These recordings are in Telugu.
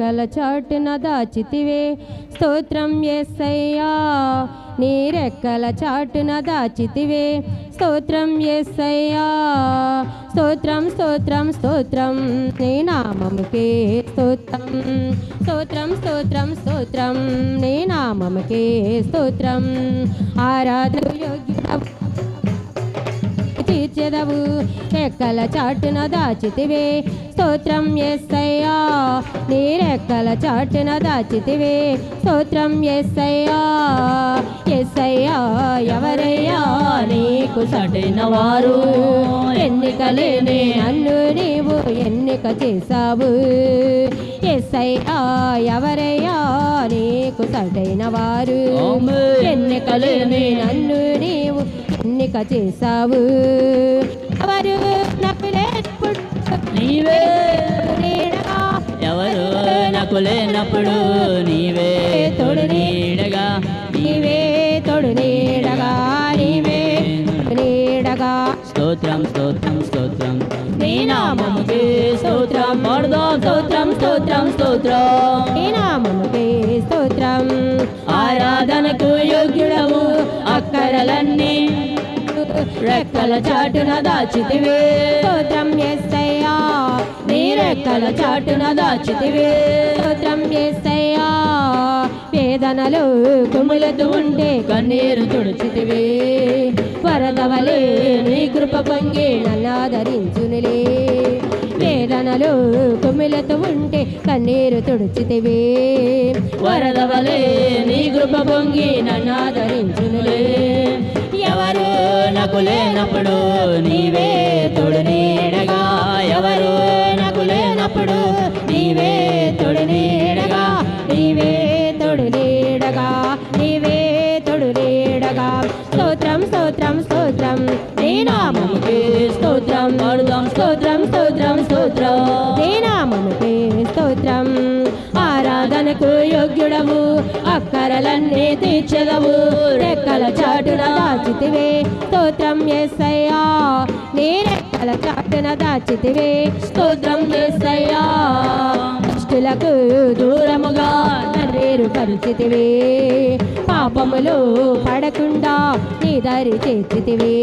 రెక్కల చాటున దాచితివే స్తోత్రం యేసయ్యా నీ రెక్కల చాటున దాచితివే స్తోత్రం యేసయ్యా స్తోత్రం స్తోత్రం స్తోత్రం నీ నామముకే స్తోత్రం స్తోత్రం స్తోత్రం స్తోత్రం నీ నామముకే స్తోత్రం ఆరాధన యోగ్యుడవు తీర్చెదవు రెక్కల చాటున దాచితివే స్తోత్రం యేసయ్యా నీ రెక్కల చాటున దాచితివే స్తోత్రం యేసయ్యా యేసయ్యా ఎవరయ్యా నీకు సటైన వారు ఎన్నికలేని నన్ను నీవు ఎన్నిక చేశావు యేసయ్యా ఎవరయ్యా నీకు సటైన వారు ఎన్నికలేని నన్ను నీవు ఎన్నిక చేశావు ఎవరు నాకు లేనప్పుడు నీవే ఎవరు నాకు లేనప్పుడు నీవే తోడు నీడగా నీవే తోడు నీడగా నీవే నీడగా స్తోత్రం స్తోత్రం స్తోత్రం నీ నామముకే స్తోత్రం పాడుదాం స్తోత్రం స్తోత్రం స్తోత్రం నీ నామముకే స్తోత్రం ఆరాధనకు యోగ్యుడవు అక్కరలన్నీ రెక్కల చాటున దాచితివే స్తోత్రం యేసయ్యా నీ రెక్కల చాటున దాచితివే స్తోత్రం యేసయ్యా వేదనలు కుములుతూ ఉంటే కన్నీరు తుడిచితివే వరదవలే నీ కృప పొంగి నన్నాదరించునులే వేదనలు కుమిలుతూ ఉంటే కన్నీరు తుడిచితివే వరదవలే నీ కృప పొంగి నన్నాదరించునులే ఎవరు నాకు లేనప్పుడు నీవే తోడు నీడగా ఎవరు నాకు లేనప్పుడు నీవే తోడు నీడగా నీవే తోడు నీడగా నీవే తోడు నీడగా స్తోత్రం స్తోత్రం స్తోత్రం నీ నామముకే స్తోత్రం పాడుదాం స్తోత్రం స్తోత్రం స్తోత్రం నీ నామముకే స్తోత్రం ఆరాధనకు యోగ్యుడవు అక్కరలన్నీ తీర్చెదవు రెక్కల చాటున దాచితివే స్తోత్రం యేసయ్యా నీ రెక్కల చాటున దాచితివే స్తోత్రం యేసయ్యా దుష్టులకు దూరముగా నన్నేరు పరిచితివే పాపములు పడకుండా నీ దారి చేర్చితివే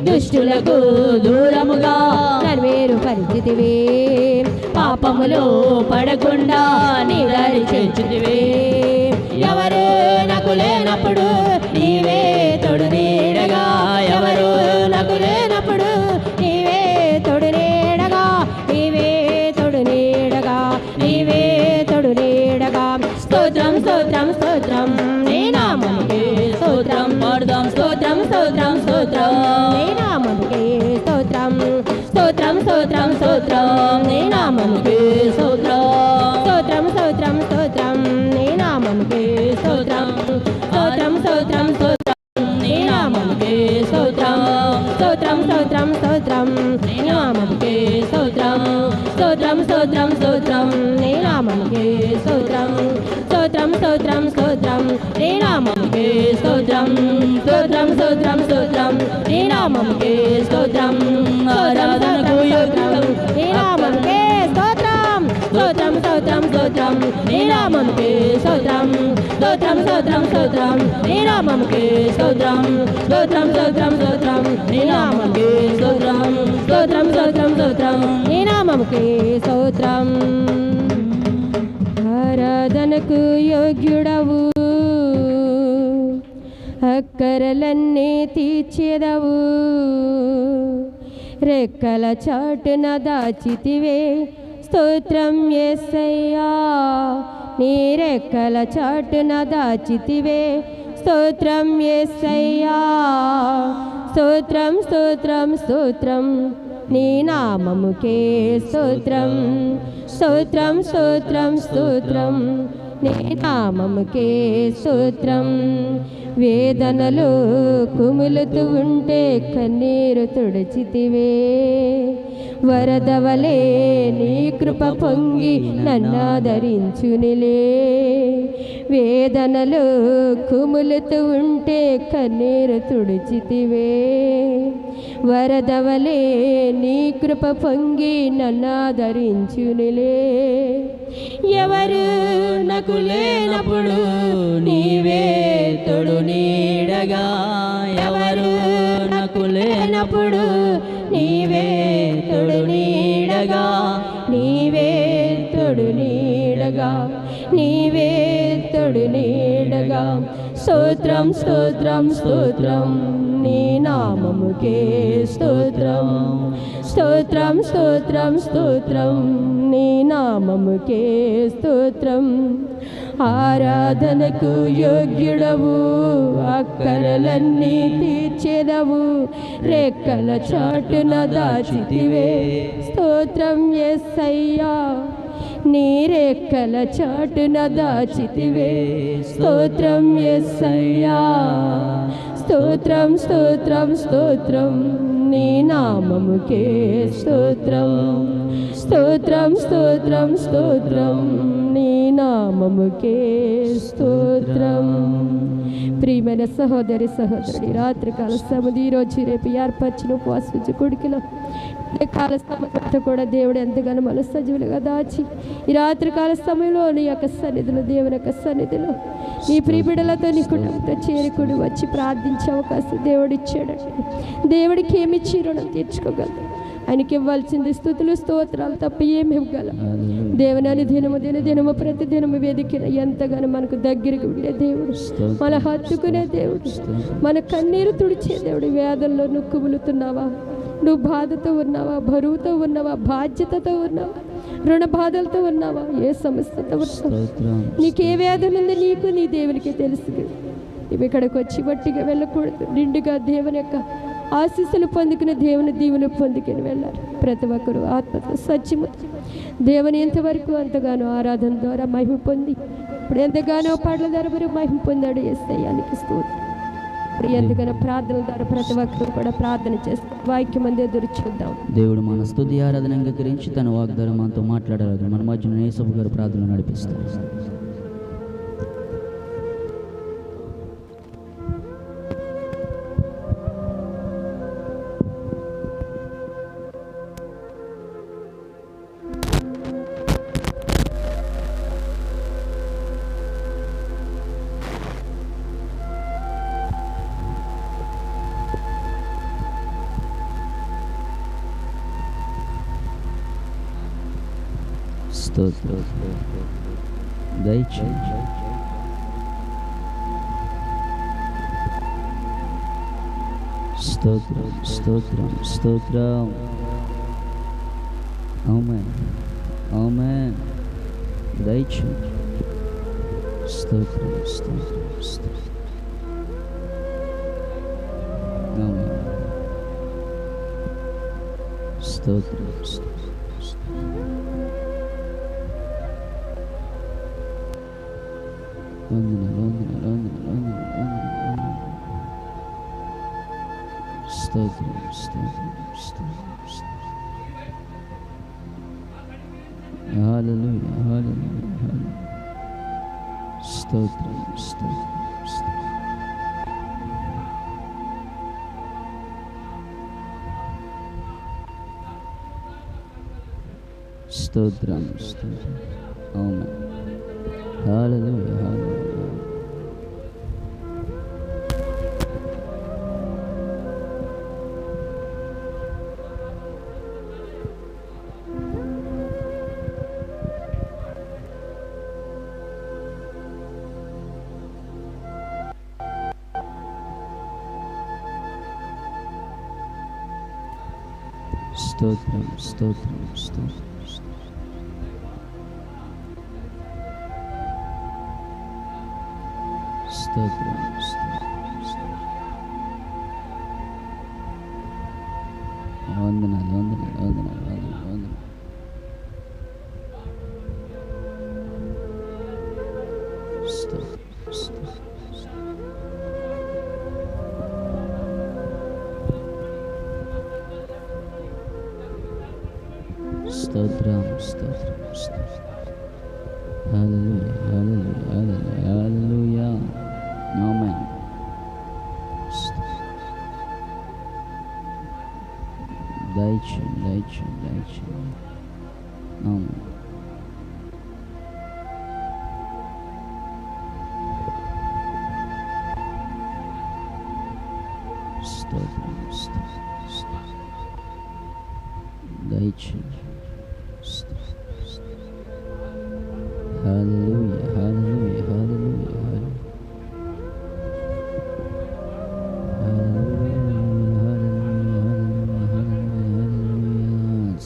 దుష్టులకు దూరముగా నన్వేరు పరిచితివే పాపములు పడకుండా నీ దారి చేర్చితివే ఎవరు నాకు లేనప్పుడు నీవే తోడు నీడగా ఎవరు నాకు లేనప్పుడు నీవే తోడు నీడగా నీవే తోడు నీడగా నీవే తోడు నీడగా స్తోత్రం స్తోత్రం స్తోత్రం నీ నామముకే స్తోత్రం పాడుదాం స్తోత్రం స్తోత్రం స్తోత్రం నీ నామముకే స్తోత్రం స్తోత్రం స్తోత్రం స్తోత్రం నీ నామముకే స్తోత్రం స్తోత్రం స్తోత్రం స్తోత్రం నీ నామముకే స్తోత్రం స్తోత్రం స్తోత్రం స్తోత్రం నీ నామముకే స్తోత్రం స్తోత్రం స్తోత్రం స్తోత్రం నీ నామముకే స్తోత్రం స్తోత్రం స్తోత్రం స్తోత్రం నీ నామముకే స్తోత్రం స్తోత్రం స్తోత్రం స్తోత్రం నీ నామముకే స్తోత్రం స్తోత్రం స్తోత్రం స్తోత్రం నీ నామముకే స్తోత్రం ఆరాధనకు యోగ్యుడవు నీ నామముకే స్తోత్రం స్తోత్రం స్తోత్రం స్తోత్రం నీ నామముకే స్తోత్రం స్తోత్రం స్తోత్రం స్తోత్రం నీ నామముకే స్తోత్రం స్తోత్రం స్తోత్రం స్తోత్రం నీ నామముకే స్తోత్రం స్తోత్రం స్తోత్రం స్తోత్రం నీ నామముకే స్తోత్రం ఆరాధనకు యోగ్యుడవు అక్కరలన్నీ తీర్చెదవు రెక్కల చాటున దాచితివే స్తోత్రం యేసయ్యా నీ రెక్కల చాటున దాచితివే స్తోత్రం యేసయ్యా స్తోత్రం స్తోత్రం స్తోత్రం నీ నామముకే స్తోత్రం స్తోత్రం స్తోత్రం స్తోత్రం నీ నామముకే స్తోత్రం వేదనలు కుములుతూ ఉంటే కన్నీరు తుడిచితివే వరదవలే నీ కృప పొంగి నన్నాదరించునిలే. వేదనలు కుములుతూ ఉంటే కన్నీరు తుడిచితివే. వరదవలే నీ కృప పొంగి నన్నాదరించునిలే. ఎవరు నాకు లేనప్పుడు నీవే తోడు నీడగా. ఎవరు నాకు లేనప్పుడు నీవే తోడు నీడగా. నీవే తోడు నీడగా. నీవే తోడు నీడగా. స్తోత్రం స్తోత్రం స్తోత్రం నీ నామముకే స్తోత్రం. స్తోత్రం స్తోత్రం స్తోత్రం నీ నామముకే స్తోత్రం. ఆరాధనకు యోగ్యుడవు, అక్కరలన్నీ తీర్చెదవు. రెక్కల చాటున దాచితివే. స్తోత్రం యేసయ్యా, నీ రెక్కల చాటున దాచితివే. స్తోత్రం యేసయ్యా. స్తోత్రం స్తోత్రం స్తోత్రం నీ నామముకే స్తోత్రం. స్తోత్రం స్తోత్రం స్తోత్రం నీ నామముకే స్తోత్రం. ప్రియమైన సహోదరి సహోదరుడి, రాత్రికాల సమయం ఈరోజు రేపు ఏర్పరిచిన ఉపవాస కొడుకులో కాల సమయంతో కూడా దేవుడు ఎంతగానో మన సజీవులుగా దాచి ఈ రాత్రికాల సమయంలో నీ యొక్క సన్నిధిలో, దేవుని యొక్క సన్నిధిలో నీ ప్రియబిడలతో నీ కుటుంబంతో చేరుకుని వచ్చి ప్రార్థించే అవకాశం దేవుడు ఇచ్చాడండి. దేవుడికి ఏమి ఇచ్చి రుణం తీర్చుకోగలదు? ఆయనకి ఇవ్వాల్సింది స్తుతులు స్తోత్రాలు తప్ప ఏమి ఇవ్వగలం? దేవుని దినము ప్రతి దినము వేదికన ఎంతగానో మనకు దగ్గరికి ఉండే దేవుడు, మన హత్తుకునే దేవుడు, మన కన్నీరు తుడిచే దేవుడు. వేదనలో నువ్వు కుములుతున్నావా? నువ్వు బాధతో ఉన్నావా? బరువుతో ఉన్నావా? బాధ్యతతో ఉన్నావా? రుణ బాధలతో ఉన్నావా? ఏ సమస్యతో ఉన్నావా? నీకే వేదన ఉంది నీకు నీ దేవునికి తెలుసు. నువ్వు ఇక్కడికి వచ్చి వట్టిగా వెళ్ళకూడదు. నిండుగా దేవుని యొక్క ఆశీస్సులు పొందుకుని, దేవుని దీవులు పొందుకుని వెళ్ళాలి. ప్రతి ఒక్కరు ఆత్మతో సత్యము దేవుని ఎంతవరకు అంతగానో ఆరాధన ద్వారా మహిమ పొంది, ఇప్పుడు ఎంతగానో పాటల ద్వారా మీరు మహిమ పొందాడు. యేసయ్యానికి స్తోత్రం. ఎంతగానో ప్రార్థనల ద్వారా ప్రతి ఒక్కరు కూడా ప్రార్థన చేస్తాం. వాక్యం అందే ఎదురు చూద్దాం. దేవుడు మన స్తుతి ఆరాధన అంగీకరించి తన వాగ్దానం మనతో మాట్లాడరాదు. మన మధ్యన యేసప్ప గారు ప్రార్థన నడిపిస్తారు. దయచేయి స్తోత్రం స్తోత్రం స్తోత్రం. ఆమేన్ ఆమేన్. దయచేయి స్తోత్రం స్తోత్రం స్తోత్రం. ఆమేన్. స్తోత్రం స్తోత్రం. స్తోత్రం స్తోత్రం స్తోత్రం. హల్లెలూయా హల్లెలూయా హల్లెలూయా. స్తోత్రం స్తోత్రం స్తోత్రం. స్తోత్రం స్తోత్రం. ఆమేన్. హల్లెలూయా హల్లెలూయా. స్తోత్రం స్తోత్రం స్తోత్రం. స్తోత్రం స్తోత్రం. వందనాలు వందనాలు వందనాలు వందనాలు వందనాలు. స్తోత్రం స్తోత్రం. స్తోత్రం స్తోత్రం హల్లెలూయా హల్లెలూయా హల్లెలూయా ఆమేన్. దయచేయండి దయచేయండి దయచేయండి. ఆమేన్. స్తోత్రం స్తోత్రం దయచేయండి. హల్లెలూయా హల్లెలూయా హల్లెలూయా హల్లెలూయా.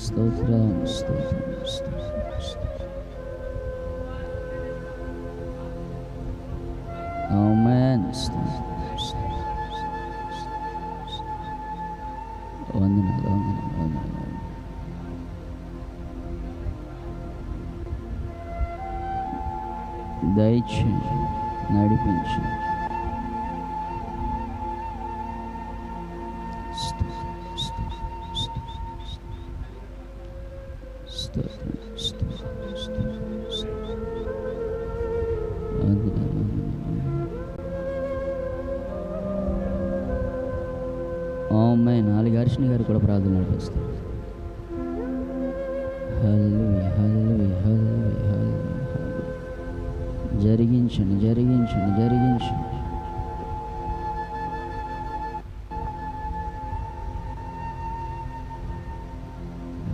స్తోత్రం స్తోత్రం ఆమేన్. వందనాలు వందనాలు వందనాలు. దయచేయండి నడిపించండి. ఆమేన్. నాలుగార్షిని గారు కూడా ప్రార్థన నడిపిస్తారు. హల్లెలూయా హల్లెలూయా హల్లెలూయా హల్లెలూయా. జరిగించండి జరిగించండి జరిగించండి.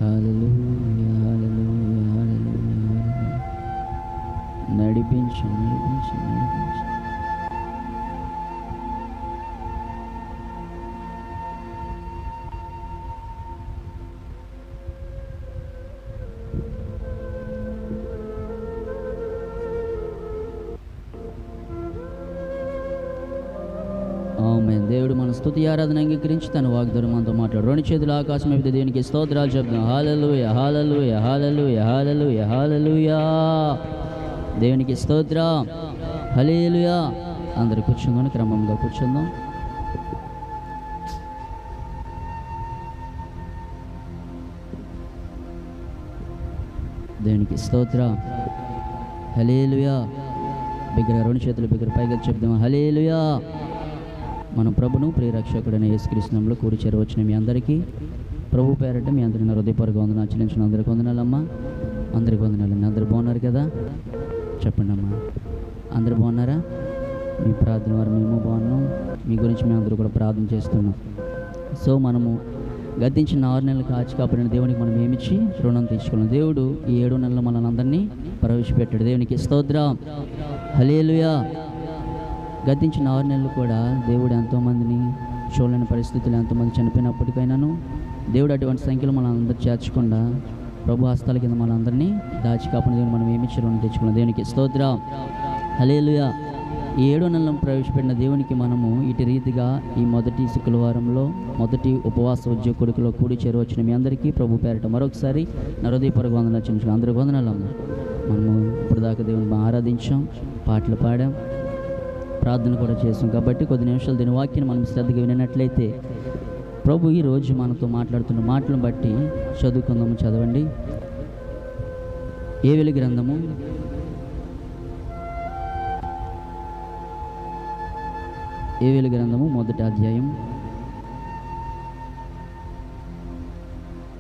హల్లెలూయా హల్లెలూయా హల్లెలూయా. నడిపించండి నడిపించండి నడిపించండి. ఆమేన్. దేవుడు మన స్తుతి ఆరాధన అంగీకరించి తన వాగ్దానం మనతో మాట్లాడు. రెండు చేతులు ఆకాశం మీద దేవునికి స్తోత్రాలు చెప్తాం. హల్లెలూయా హల్లెలూయా హల్లెలూయా హల్లెలూయా హల్లెలూయా. దేవునికి స్తోత్రం. హల్లెలూయా. అందరూ కూర్చుందాం, క్రమంగా కూర్చుందాం. దేవునికి స్తోత్రం. హల్లెలూయా. బిగ్గరగా రెండు చేతులు బిగ్గర పైగా చెప్దాం. హల్లెలూయా. మన ప్రభును ప్రియరక్షకుడైన యేసుక్రీస్తు నామములో కూడి చేరవచ్చిన మీ అందరికీ ప్రభు పేరట మీ అందరిని హృదయపూర్వక వందనాలు చెల్లించిన అందరికి వందనాలమ్మా. అందరికి వందనాలండి. అందరు బాగున్నారు కదా? చెప్పండి అమ్మా. అందరు బాగున్నారా? మీ ప్రార్థన వారు మేము బాగున్నాం. మీ గురించి మేము అందరూ కూడా ప్రార్థన చేస్తున్నాం. సో మనము గతించిన 6 నెలలు కాచి కాపాడిన దేవునికి మనం ఏమిచ్చి రుణం తీర్చుకున్నాం. దేవుడు ఈ 7 నెలలు మనల్ని అందరినీ ప్రవేశపెట్టాడు. దేవునికి స్తోత్రం. హల్లెలూయా. గతించిన 6 నెలలు కూడా దేవుడు ఎంతోమందిని చూడలేని పరిస్థితులు ఎంతోమంది చనిపోయినప్పటికైనాను దేవుడు అటువంటి సంఖ్యలో మనం అందరూ చేర్చకుండా ప్రభు హస్తాల కింద మన అందరినీ దాచి కాపాడిన దేవుని మనం ఏమి రుణం తెచ్చుకున్నాం. దేవునికి స్తోత్రం. హల్లెలూయా. ఈ 7 నెలలను ప్రవేశపెట్టిన దేవునికి మనము ఇటు రీతిగా ఈ మొదటి శుక్రవారంలో మొదటి ఉపవాస ఉద్యోగ కొడుకులో కూడి చేరవచ్చిన మీ అందరికీ ప్రభు పేరట మరొకసారి నా హృదయపూర్వక వందనాలు చెల్లించుకున్నాం. అందరికి వందనాలమ్మ. మనము ఇప్పుడు దాకా దేవుని ఆరాధించాం, పాటలు పాడాం, ప్రార్థన కూడా చేసాం. కాబట్టి కొద్ది నిమిషాలు దీని వాక్యాన్ని మనం శ్రద్ధగా వినట్లయితే ప్రభు ఈరోజు మనతో మాట్లాడుతున్న మాటలను బట్టి చదువుకుందాము. చదవండి. యోవేలు గ్రంథము 1వ అధ్యాయం.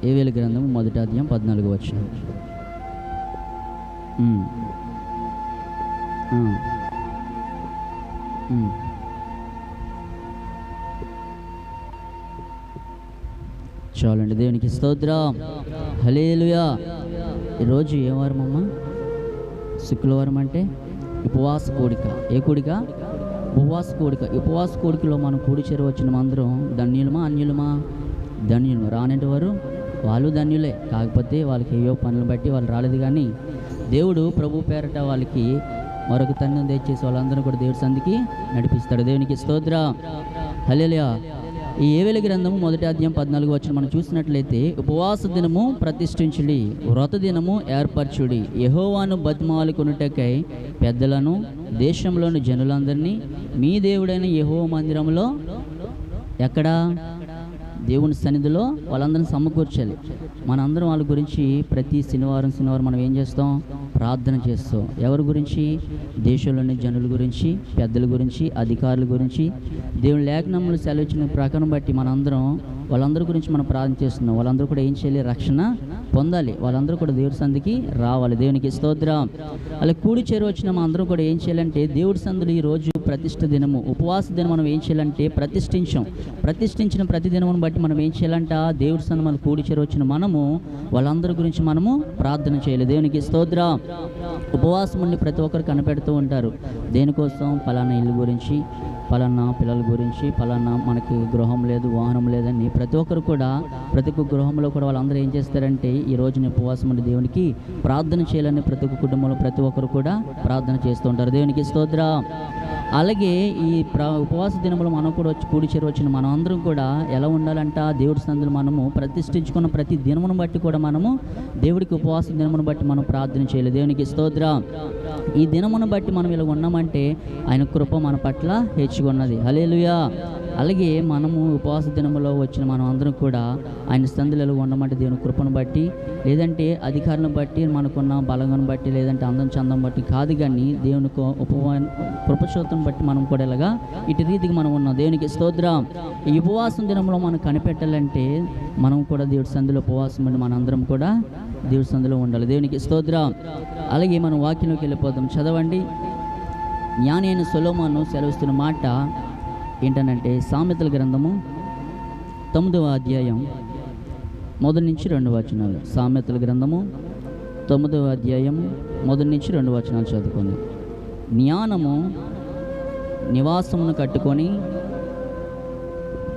యోవేలు గ్రంథము 1వ అధ్యాయం 14వ వచనం. చాలండి. దేవునికి స్తోత్రం. హల్లెలూయా. ఈరోజు ఏ వారం అమ్మా? శుక్రవారం. అంటే ఉపవాస కూడిక. ఏ కూడిక? ఉపవాస కూడిక. ఉపవాస కూడికలో మనం కూడి చేరవచ్చిన అందరం ధన్యులమా అన్యులమా? ధన్యులు. రానంటి వారు వాళ్ళు ధన్యులే. కాకపోతే వాళ్ళకి ఏవో పనులు బట్టి వాళ్ళు రాలేదు. కానీ దేవుడు ప్రభు పేరట వాళ్ళకి మరొక తన్ను తెచ్చేసి వాళ్ళందరూ కూడా దేవుడి సంధికి నడిపిస్తాడు. దేవునికి స్తోత్రం. హల్లెలూయా. ఈ యోవేలు గ్రంథము 1వ అధ్యాయం 14వ వచనం మనం చూసినట్లయితే, ఉపవాస దినము ప్రతిష్ఠించుడి, వ్రత దినము ఏర్పరచుడి, యెహోవాను బతిమాలుకొనుటకై పెద్దలను దేశంలోని జనులందరినీ మీ దేవుడైన యెహోవా మందిరంలో ఎక్కడ? దేవుని సన్నిధిలో వాళ్ళందరిని సమకూర్చాలి. మనందరం వాళ్ళ గురించి ప్రతి శనివారం మనం ఏం చేస్తాం? ప్రార్థన చేస్తాం. ఎవరి గురించి? దేశంలోని జనుల గురించి, పెద్దల గురించి, అధికారుల గురించి. దేవుని లేఖనములు సెలవిచ్చిన ప్రకారం బట్టి మనందరం వాళ్ళందరి గురించి మనం ప్రార్థన చేస్తున్నాం. వాళ్ళందరూ కూడా ఏం చేయాలి? రక్షణ పొందాలి. వాళ్ళందరూ కూడా దేవుడి సంధికి రావాలి. దేవునికి స్తోత్రం. అలా కూడి చేరి వచ్చిన మా అందరం కూడా ఏం చేయాలంటే దేవుడి సందులు ఈరోజు ప్రతిష్ఠ దినము, ఉపవాస దినం మనం ఏం చేయాలంటే ప్రతిష్ఠించిన ప్రతి దినమును బట్టి మనం ఏం చేయాలంట? దేవుడి సందు మనం కూడి చేరి వచ్చిన మనము వాళ్ళందరి గురించి మనము ప్రార్థన చేయాలి. దేవునికి స్తోత్రం. ఉపవాసం ఉండి ప్రతి ఒక్కరు కనిపెడుతూ ఉంటారు. దేనికోసం? పలానా ఇల్లు గురించి, పలానా పిల్లల గురించి, పలానా మనకి గృహం లేదు, వాహనం లేదని ప్రతి ఒక్కరు కూడా ప్రతి ఒక్క గృహంలో కూడా వాళ్ళందరూ ఏం చేస్తారంటే ఈ రోజున ఉపవాసం ఉండి దేవునికి ప్రార్థన చేయాలని ప్రతి ఒక్క కుటుంబంలో ప్రతి ఒక్కరు కూడా ప్రార్థన చేస్తూ ఉంటారు. దేవునికి స్తోత్రం. అలాగే ఈ ఉపవాస దినములు మనం కూడా కూడి చేరి వచ్చిన మనం అందరం కూడా ఎలా ఉండాలంట? దేవుడి సందులు మనము ప్రతిష్ఠించుకున్న ప్రతి దినమును బట్టి కూడా మనము దేవుడికి ఉపవాస దినమును బట్టి మనం ప్రార్థన చేయాలి. దేవునికి స్తోత్రం. ఈ దినమును బట్టి మనం ఇలా ఉన్నామంటే ఆయన కృప మన పట్ల హెచ్చుగా ఉన్నది. హల్లెలూయా. అలాగే మనము ఉపవాస దినములో వచ్చిన మనం అందరం కూడా ఆయన సందులలో ఉండమంటే దేవుని కృపను బట్టి, లేదంటే అధికారులను బట్టి, మనకున్న బలంగాను బట్టి, లేదంటే అందం చందం బట్టి కాదు, కానీ దేవుని కృపచోతం బట్టి మనం కూడా ఇలాగా ఇటు రీతికి మనం ఉన్నాం. దేవునికి స్తోత్రం. ఈ ఉపవాసం దినంలో మనం కనిపెట్టాలంటే మనం కూడా దేవుడి సందులో ఉపవాసం ఉండి మనందరం కూడా దేవుడి సందులో ఉండాలి. దేవునికి స్తోత్రం. అలాగే మనం వాక్యంలోకి వెళ్ళిపోతాం. చదవండి. జ్ఞాని అయిన సొలొమోను సెలవిస్తున్న మాట ఏంటనంటే సామెతల గ్రంథము 9వ అధ్యాయం 1-2 సామెతల గ్రంథము 9వ అధ్యాయం 1-2 చదువుకోండి. జ్ఞానము నివాసమును కట్టుకొని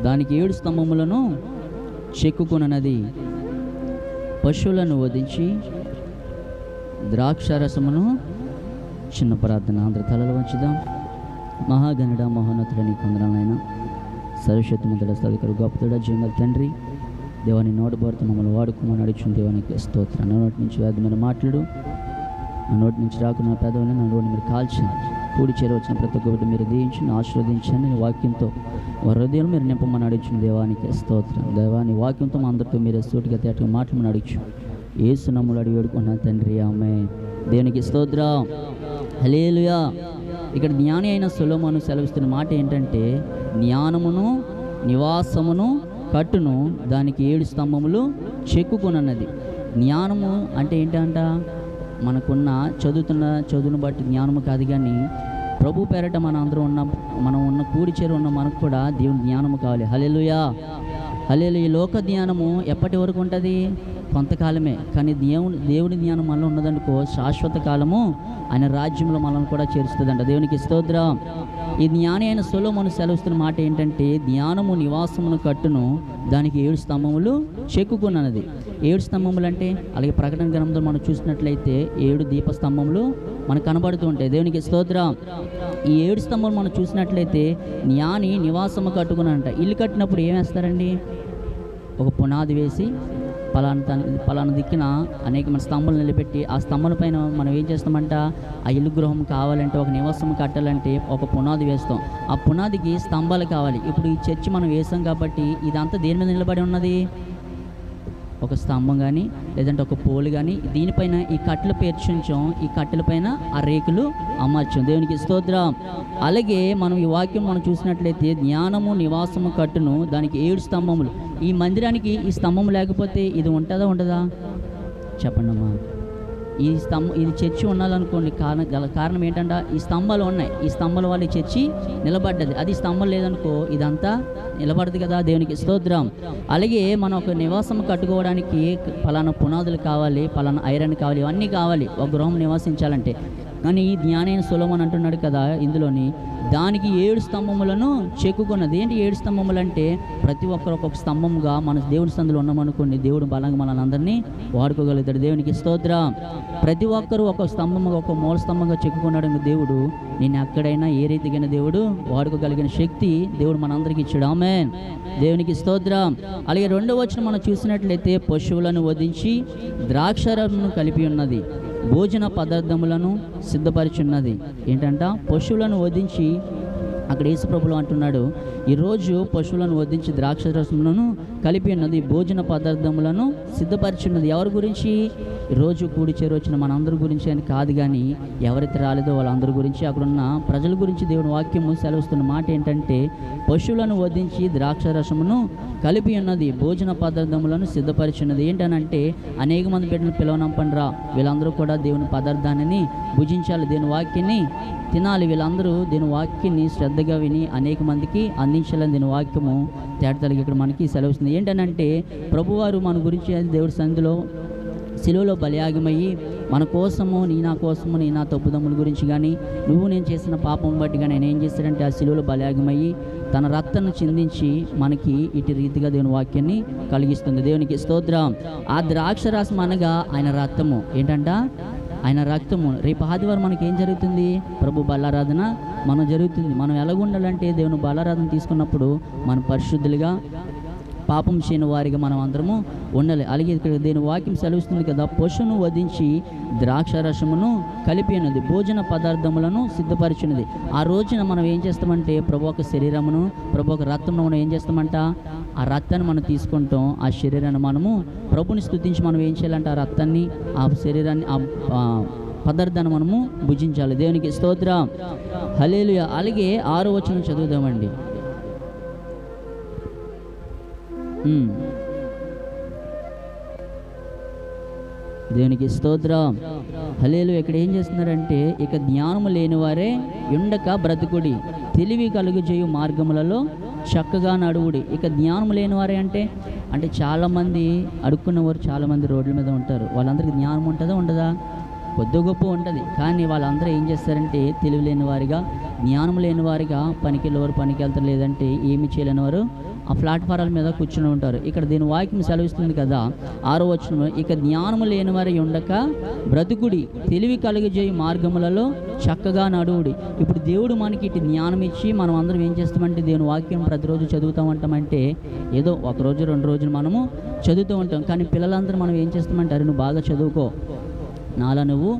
దానికి 7 స్తంభములను చెక్కుకొనది, పశువులను వధించి ద్రాక్షారసమును. చిన్న ప్రార్థన. అందరి తలలు వంచుదాం. మహాగణుడ, మహోన్నతుడ, నీ కొందనాలైనా సర్వశక్తిమంతుడ, సర్వకరు, గొప్పతుడ, జీవన తండ్రి, దేవాని నోటి భారత మమ్మల్ని వాడుకోమని అడుగుచున్న దేవానికి స్తోత్రం. నా నోటి నుంచి వ్యాధమైన మాట్లాడు, నా నోటి నుంచి రాకున్న పెదవుని నా నోటిని మీరు కాల్చండి. కూడి చేరి వచ్చిన ప్రతి ఒక్కటి మీరు దీవించండి, ఆశీర్వదించండి. నీ వాక్యంతో వారి హృదయం మీరు నింపమని అడుగుచున్న దేవానికి స్తోత్రం. దేవాని వాక్యంతో మా అందరితో మీరు సూటిగా తేటగా మాట్లాడమని అడుగుచు యేసు నామములో అడిగి వేడుకున్నాను తండ్రి, ఆమేన్. దేవునికి స్తోత్రం. హల్లెలూయా. ఇక్కడ జ్ఞాని అయిన సొలొమోను సెలవిస్తున్న మాట ఏంటంటే జ్ఞానమును నివాసమును కట్టును దానికి 7 స్తంభములు చెక్కుకొనన్నది. జ్ఞానము అంటే ఏంటంట? మనకున్న చదువును బట్టి జ్ఞానము కాదు, కానీ ప్రభు పేరట మనం ఉన్న కూడి చేరి ఉన్న మనకు కూడా దేవుని జ్ఞానము కావాలి. హల్లెలూయా. హల్లెలూయా. ఈ లోక జ్ఞానము ఎప్పటి వరకు ఉంటుంది? కొంతకాలమే. కానీ దేవుని జ్ఞానం మనలో ఉన్నదనుకో శాశ్వత కాలము ఆయన రాజ్యంలో మనల్ని కూడా చేరుస్తుందంట. దేవునికి స్తోత్రం. ఈ జ్ఞాని అయిన సొలొమోను సెలవిస్తున్న మాట ఏంటంటే జ్ఞానము నివాసమును కట్టును దానికి 7 స్తంభములు చెక్కుకొన్నది. 7 స్తంభములు అంటే అలాగే ప్రకటన గ్రంథంలో మనం చూసినట్లయితే 7 దీపస్తంభములు మనకు కనబడుతూ ఉంటాయి. దేవునికి స్తోత్రం. ఈ 7 స్తంభములు మనం చూసినట్లయితే జ్ఞాని నివాసము కట్టుకున్నారంట. ఇల్లు కట్టినప్పుడు ఏం వేస్తారండి? ఒక పునాది వేసి పలానా దిక్కున అనేకమైన స్తంభాలు నిలబెట్టి ఆ స్తంభాల పైన మనం ఏం చేస్తామంట? ఆ ఇల్లు గృహం కావాలంటే, ఒక నివాసం కట్టాలంటే ఒక పునాది వేస్తాం. ఆ పునాదికి స్తంభాలు కావాలి. ఇప్పుడు ఈ చర్చి మనం వేసాం కాబట్టి ఇదంతా దేని మీద నిలబడి ఉన్నది? ఒక స్తంభం కానీ లేదంటే ఒక పోలు కానీ, దీనిపైన ఈ కట్టెలు పేర్చుంచాం. ఈ కట్టెల పైన ఆ రేకులు అమర్చాం. దేవునికి స్తోత్రం. అలాగే మనం ఈ వాక్యం మనం చూసినట్లయితే జ్ఞానము నివాసము కట్టును దానికి 7 స్తంభములు. ఈ మందిరానికి ఈ స్తంభం లేకపోతే ఇది ఉంటుందా ఉండదా? చెప్పండి అమ్మా. ఇది చర్చి ఉండాలనుకోండి, కారణం ఏంటంటే ఈ స్తంభాలు ఉన్నాయి. ఈ స్తంభాల వల్ల ఈ చర్చి నిలబడ్డది. అది స్తంభం లేదనుకో ఇదంతా నిలబడదు కదా. దేవునికి స్తోత్రం. అలాగే మనం ఒక నివాసం కట్టుకోవడానికి పలానా పునాదులు కావాలి, పలానా ఐరన్ కావాలి, ఇవన్నీ కావాలి ఒక గృహం నివాసించాలంటే. కానీ ఈ జ్ఞాని అయిన సొలొమోను అంటున్నాడు కదా ఇందులోని, దానికి 7 స్తంభములను చెక్కుకున్నది. ఏంటి 7 స్తంభములు అంటే? ప్రతి ఒక్కరు ఒక్కొక్క స్తంభంగా మన దేవుని సందులో ఉన్నామనుకోండి, దేవుడు బలంగా మనల్ని అందరినీ వాడుకోగలుగుతాడు. దేవునికి స్తోత్రం. ప్రతి ఒక్కరు ఒక స్తంభంగా, ఒక మూల స్తంభంగా చెక్కుకున్నాడు దేవుడు. నేను ఎక్కడైనా ఏ రీతికైనా దేవుడు వాడుకోగలిగిన శక్తి దేవుడు మనందరికీ ఇచ్చాడు. ఆమేన్. దేవునికి స్తోత్రం. అలాగే 2వ వచనం మనం చూసినట్లయితే పశువులను వధించి ద్రాక్షారసమును కలిపి ఉన్నది, భోజన పదార్థములను సిద్ధపరిచున్నది. ఏంటంట? పశువులను వధించి అక్కడ యేసుప్రభులు అంటున్నాడు, ఈరోజు పశువులను వధించి ద్రాక్షరసములను కలిపి ఉన్నది, భోజన పదార్థములను సిద్ధపరిచున్నది. ఎవరి గురించి? ఈరోజు కూడి చేరొచ్చిన మనందరి గురించి అని కాదు, కానీ ఎవరైతే రాలేదో వాళ్ళందరి గురించి, అక్కడున్న ప్రజల గురించి దేవుని వాక్యము సెలవుస్తున్న మాట ఏంటంటే, పశువులను వధించి ద్రాక్షరసమును కలిపి ఉన్నది, భోజన పదార్థములను సిద్ధపరిచున్నది. ఏంటనంటే అనేక మంది బిడ్డలు పిలవనంపండిరా, వీళ్ళందరూ కూడా దేవుని పదార్థాన్ని భుజించాలి, దేవుని వాక్యాన్ని తినాలి, వీళ్ళందరూ దీని వాక్యాన్ని శ్రద్ధగా విని అనేక మందికి అందించాలని దీని వాక్యము తేటతలిగి ఇక్కడ మనకి సెలవుస్తుంది. ఏంటనంటే ప్రభువారు మన గురించి దేవుడి సన్నిధిలో శిలువలో బలియాగమయ్యి మన కోసము, నీ నా కోసము, నీ నా తప్పుదమ్ముల గురించి కానీ, నువ్వు నేను చేసిన పాపం బట్టి కానీ ఆయన ఏం చేస్తాడంటే ఆ శిలువలో బలియాగమయ్యి తన రక్తాన్ని చిందించి మనకి ఇటు రీతిగా దేవుని వాక్యాన్ని కలిగిస్తుంది. దేవునికి స్తోత్రం. ఆ ద్రాక్షరసం అనగా ఆయన రక్తము. ఏంటంట? ఆయన రక్తము. రేపు ఆదివారం మనకి ఏం జరుగుతుంది? ప్రభు బలారాధన మనం జరుగుతుంది. మనం ఎలాగుండాలంటే దేవుని బలారాధన తీసుకున్నప్పుడు మనం పరిశుద్ధులుగా, పాపం చేయని వారిగా మనం అందరము ఉండాలి. అలాగే ఇక్కడ దేని వాక్యం సెలవుస్తుంది కదా, పశువును వధించి ద్రాక్షరసమును కలిపి ఉన్నది, భోజన పదార్థములను సిద్ధపరిచినది. ఆ రోజున మనం ఏం చేస్తామంటే ప్రభు ఒక శరీరమును, ప్రభు ఒక రక్తమును మనం ఏం చేస్తామంట, ఆ రక్తాన్ని మనం తీసుకుంటాం. ఆ శరీరాన్ని మనము ప్రభుని స్తుతించి మనం ఏం చేయాలంటే ఆ రక్తాన్ని, ఆ శరీరాన్ని, ఆ పదార్థాన్ని మనము భుజించాలి. దేవునికి స్తోత్రం. హల్లెలూయా. అలాగే 6వ వచనం చదువుదామండి. దేవునికి స్తోత్రం. హల్లెలూయా. ఇక్కడ ఏం చేస్తున్నారంటే, ఇక జ్ఞానము లేని వారే ఉండక బ్రతుకుడి, తెలివి కలుగజేయు మార్గములలో చక్కగా నడువుడి. ఇక జ్ఞానం లేని వారే అంటే చాలామంది అడుక్కున్నవారు చాలామంది రోడ్ల మీద ఉంటారు. వాళ్ళందరికీ జ్ఞానం ఉంటుందా ఉండదా? కొద్ది గొప్ప ఉంటుంది. కానీ వాళ్ళందరూ ఏం చేస్తారంటే తెలివి లేని వారిగా, జ్ఞానం లేని వారిగా, పనికి వెళ్ళేవారు పనికి వెళ్తారు, లేదంటే ఏమి చేయలేని వారు ఆ ప్లాట్ఫారాల మీద కూర్చుని ఉంటారు. ఇక్కడ దీని వాక్యం సెలవిస్తుంది కదా 6వ వచనం, ఇక జ్ఞానము లేని వారి ఉండక బ్రతుకుడి, తెలివి కలుగజేయు మార్గములలో చక్కగా నడువుడి. ఇప్పుడు దేవుడు మనకి ఇటు జ్ఞానం ఇచ్చి మనం అందరం ఏం చేస్తామంటే దేవుని వాక్యం ప్రతిరోజు చదువుతూ ఉంటామంటే ఏదో ఒక రోజు 2 రోజులు మనము చదువుతూ ఉంటాం. కానీ పిల్లలందరూ మనం ఏం చేస్తామంటే, అరే నువ్వు బాగా చదువుకో, నాలా నువ్వు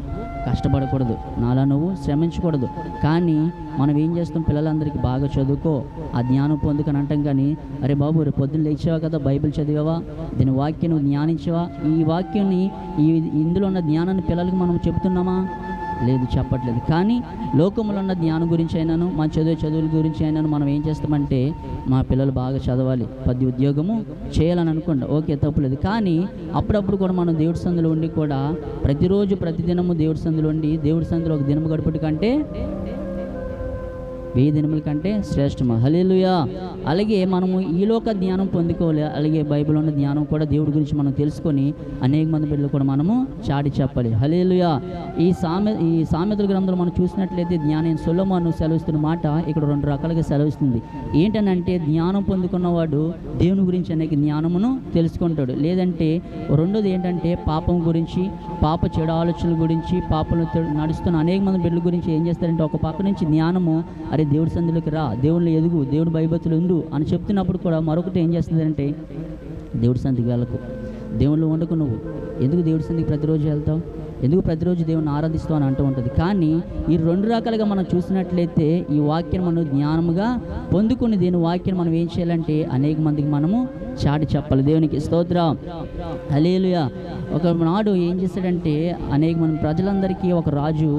కష్టపడకూడదు, నాలా నువ్వు శ్రమించకూడదు. కానీ మనం ఏం చేస్తాం, పిల్లలందరికీ బాగా చదువుకో, ఆ జ్ఞానం పొందుకొని అంటాం. కానీ అరే బాబు రేపు పొద్దున్న లేచావా కదా, బైబిల్ చదివావా, దీని వాక్యం నువ్వు జ్ఞానించావా? ఈ వాక్యాన్ని, ఇందులో ఉన్న జ్ఞానాన్ని పిల్లలకి మనం చెబుతున్నామా? లేదు, చెప్పట్లేదు. కానీ లోకంలో ఉన్న జ్ఞానం గురించి అయినాను, మా చదువుల గురించి అయినాను మనం ఏం చేస్తామంటే, మా పిల్లలు బాగా చదవాలి, ఉద్యోగము చేయాలని అనుకోండి, ఓకే తప్పులేదు. కానీ అప్పుడప్పుడు కూడా మనం దేవుడి సందులో ఉండి కూడా ప్రతిరోజు ప్రతిదినము దేవుడి సందులో ఉండి, దేవుడి సందులో ఒక దినము గడుపుటి కంటే 1000 దినముల కంటే శ్రేష్టము. హల్లెలూయా. అలాగే మనము ఈ లోక జ్ఞానం పొందుకోవాలి. అలాగే బైబిల్ ఉన్న జ్ఞానం కూడా దేవుడి గురించి మనం తెలుసుకొని అనేక మంది బిడ్డలు కూడా మనము చాటి చెప్పాలి. హల్లెలూయా. ఈ సామెతల గ్రంథంలో మనం చూసినట్లయితే జ్ఞానం సొలొమోను సెలవిస్తున్న మాట ఇక్కడ 2 రకాలుగా సెలవిస్తుంది. ఏంటనంటే జ్ఞానం పొందుకున్నవాడు దేవుని గురించి అనేక జ్ఞానమును తెలుసుకుంటాడు. లేదంటే రెండోది ఏంటంటే పాపం గురించి, పాప చెడు ఆలోచనల గురించి, పాపలు నడుస్తున్న అనేక మంది బిడ్డల గురించి ఏం చేస్తారంటే ఒక పక్క నుంచి జ్ఞానము, అరే దేవుడి సందులోకి రా, దేవుళ్ళు ఎదుగు, దేవుడి భయభక్తులు ఉండు అని చెప్తున్నప్పుడు కూడా మరొకటి ఏం చేస్తుందంటే, దేవుడి సంధికి వెళ్ళకు, దేవుళ్ళు ఉండకు, నువ్వు ఎందుకు దేవుడి సంధికి ప్రతిరోజు వెళ్తావు, ఎందుకు ప్రతిరోజు దేవుని ఆరాధిస్తావు అని అంటూ ఉంటుంది. కానీ ఈ 2 రకాలుగా మనం చూసినట్లయితే ఈ వాక్యం మనం జ్ఞానముగా పొందుకుని దీని వాక్యం మనం ఏం చేయాలంటే అనేక మందికి మనము చాటి చెప్పాలి. దేవునికి స్తోత్రం. హల్లెలూయా. ఒక నాడు ఏం చేశాడంటే అనేక మంది ప్రజలందరికీ ఒక రాజు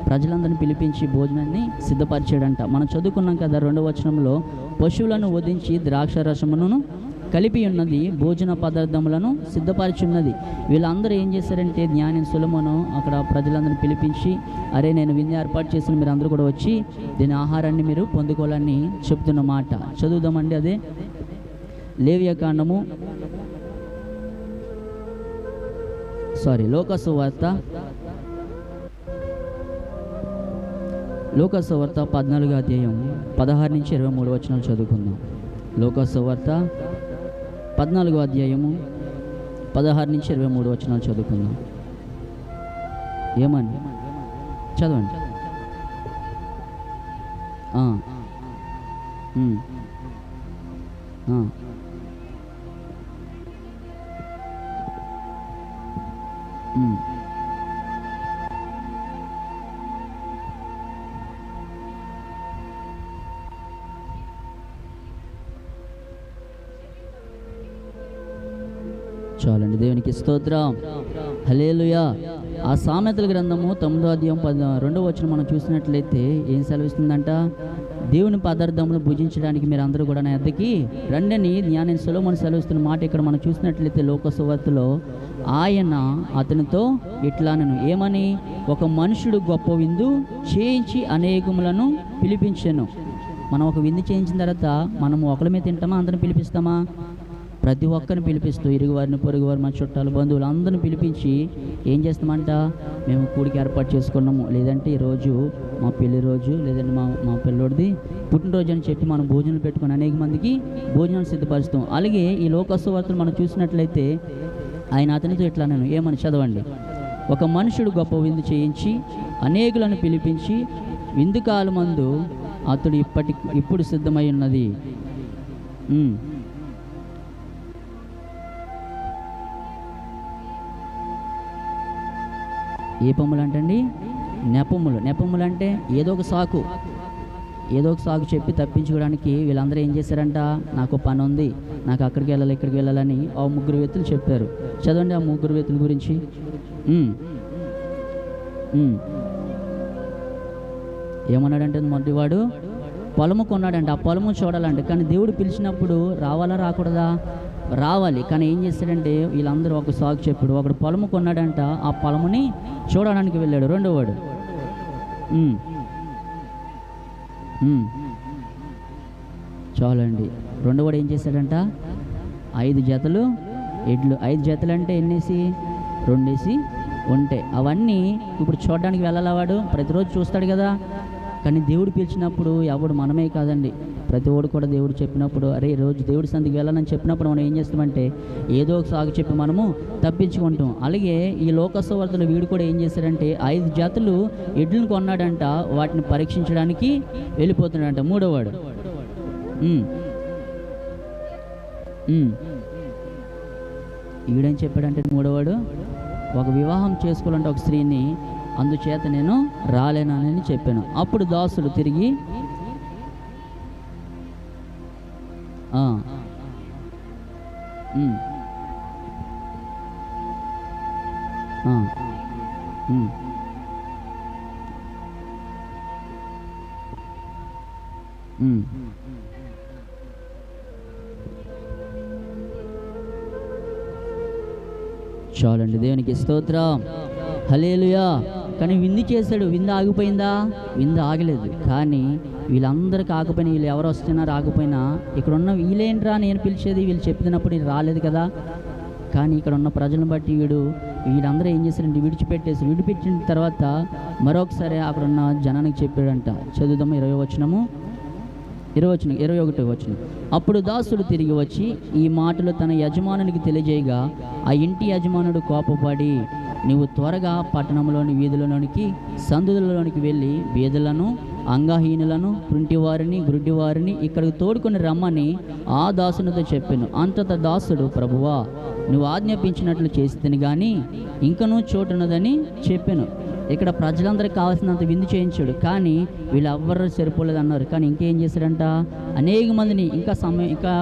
ప్రజలందరినీ పిలిపించి భోజనాన్ని సిద్ధపరిచాడంట. మనం చదువుకున్నాం కదా 2వ వచనంలో, పశువులను వధించి ద్రాక్షరసమును కలిపి ఉన్నది, భోజన పదార్థములను సిద్ధపరిచున్నది. వీళ్ళందరూ ఏం చేశారంటే జ్ఞాని సొలొమోను అక్కడ ప్రజలందరినీ పిలిపించి, అరే నేను విందు ఏర్పాటు చేసిన మీరు అందరూ కూడా వచ్చి దీని ఆహారాన్ని మీరు పొందుకోవాలని చెప్తున్న మాట. చదువుదామండి. అదే లేవియాకాండము, లోకసువార్త 14వ అధ్యాయం 16 నుంచి 23 వచనాలు చదువుకుందాం. లోకసువార్త 14వ అధ్యాయము 16 నుంచి 23 వచనాలు చదువుకుందాం. ఏమండి చదవండి. చాలండి, దేవునికి స్తోత్రం. హల్లెలూయా. ఆ సామెతల గ్రంథము 9వ అధ్యాయం 2వ వచనం మనం చూసినట్లయితే ఏం సెలవిస్తుందంట? దేవుని పదార్థములు భుజించడానికి మీరు అందరూ కూడా నా యొద్దకి రండని జ్ఞాని సొలొమోను సెలవిస్తున్న మాట ఇక్కడ మనం చూసినట్లయితే లోక సువార్తలో ఆయన అతనితో ఇట్లానెను, ఏమని? ఒక మనుషుడు గొప్ప విందు చేయించి అనేకములను పిలిపించెను. మనం ఒక విందు చేయించిన తర్వాత మనం ఒకరిమే తింటామా, అందరిని పిలిపిస్తామా? ప్రతి ఒక్కరిని పిలిపిస్తూ ఇరుగు వారిని, పొరుగు వారిని, మన చుట్టాలు, బంధువులు అందరిని పిలిపించి ఏం చేస్తామంట? మేము కూడికి ఏర్పాటు చేసుకున్నాము, లేదంటే ఈరోజు మా పెళ్లి రోజు, లేదంటే మా పిల్లోడిది పుట్టినరోజు అని చెప్పి మనం భోజనాలు పెట్టుకుని అనేక మందికి భోజనాలు సిద్ధపరుస్తాం. అలాగే ఈ లోకసువార్తలు మనం చూసినట్లయితే ఆయన అతనితో ఇట్లా నేను ఏమని చదవండి, ఒక మనుషుడు గొప్ప విందు చేయించి అనేకులను పిలిపించి విందు కాలమందు అతడు ఇప్పుడు సిద్ధమై ఉన్నది. ఏ పమ్ములు అంటండి? నెపములు. నెపములు అంటే ఏదో ఒక సాకు చెప్పి తప్పించుకోవడానికి వీళ్ళందరూ ఏం చేశారంట? నాకు పని ఉంది, నాకు అక్కడికి వెళ్ళాలి, ఇక్కడికి వెళ్ళాలని ఆ 3 వ్యక్తులు చెప్పారు. చదవండి ఆ 3 వ్యక్తుల గురించి. ఏమన్నాడంటే మొదటివాడు పొలము కొన్నాడంట. ఆ పొలము చూడాలంటే, కానీ దేవుడు పిలిచినప్పుడు రావాలా రాకూడదా? రావాలి. కానీ ఏం చేశాడంటే వీళ్ళందరూ ఒక సాగు చెప్పాడు. ఒకడు పొలము కొన్నాడంట, ఆ పొలముని చూడడానికి వెళ్ళాడు. రెండోవాడు చాలండి, రెండోవాడు ఏం చేశాడంట? 5 జతలు ఎడ్లు. 5 జతలు అంటే ఎన్నేసి? 2 ఉంటే అవన్నీ ఇప్పుడు చూడడానికి వెళ్ళాలా? వాడు ప్రతిరోజు చూస్తాడు కదా. కానీ దేవుడు పిలిచినప్పుడు ఎవడు మనమే కాదండి, ప్రతి ఓడు కూడా దేవుడు చెప్పినప్పుడు, అరే రోజు దేవుడి సంధికి వెళ్ళాలని చెప్పినప్పుడు మనం ఏం చేస్తామంటే ఏదో ఒక సాగు చెప్పి మనము తప్పించుకుంటాం. అలాగే ఈ లోకసువార్తలో వీడు కూడా ఏం చేశాడంటే 5 జతలు ఎడ్లను కొన్నాడంట, వాటిని పరీక్షించడానికి వెళ్ళిపోతున్నాడంట. మూడోవాడు ఈడేం చెప్పాడంటే, మూడోవాడు ఒక వివాహం చేసుకోవాలంటే ఒక స్త్రీని, అందుచేత నేను రాలేనని చెప్పాను. అప్పుడు దాసుడు తిరిగి చాలండి, దేవునికి స్తోత్రం. హల్లెలూయా. కానీ విందు చేశాడు, విందు ఆగిపోయిందా? విందు ఆగలేదు. కానీ వీళ్ళందరికీ ఆగిపోయినా, వీళ్ళు ఎవరు వస్తున్నా రాకపోయినా, ఇక్కడ ఉన్న వీళ్ళేంట్రా నేను పిలిచేది, వీళ్ళు చెప్పినప్పుడు నేను రాలేదు కదా. కానీ ఇక్కడ ఉన్న ప్రజలను బట్టి వీళ్ళందరూ ఏం చేశారంటే విడిచిపెట్టిన తర్వాత మరొకసారి అక్కడ ఉన్న జనానికి చెప్పాడంట. చదువుదాము 21వ వచనం. అప్పుడు దాసుడు తిరిగి వచ్చి ఈ మాటలు తన యజమానునికి తెలియజేయగా ఆ ఇంటి యజమానుడు కోపపడి, నీవు త్వరగా పట్టణంలోని వీధులలోనికి, సందులలోనికి వెళ్ళి బీదలను, అంగహీనులను, కుంటివారిని, గుడ్డివారిని ఇక్కడికి తోడుకొని రమ్మని ఆ దాసునితో చెప్పాను. అంతటా దాసుడు, ప్రభువా, నువ్వు ఆజ్ఞాపించినట్లు చేస్తేనే కానీ ఇంకనూ చోటున్నదని చెప్పాను. ఇక్కడ ప్రజలందరికీ కావాల్సినంత విందు చేయించాడు, కానీ వీళ్ళు ఎవ్వరూ సరిపోలేదు అన్నారు. కానీ ఇంకేం చేశాడంట? అనేక మందిని, ఇంకా సమయం, ఇంకా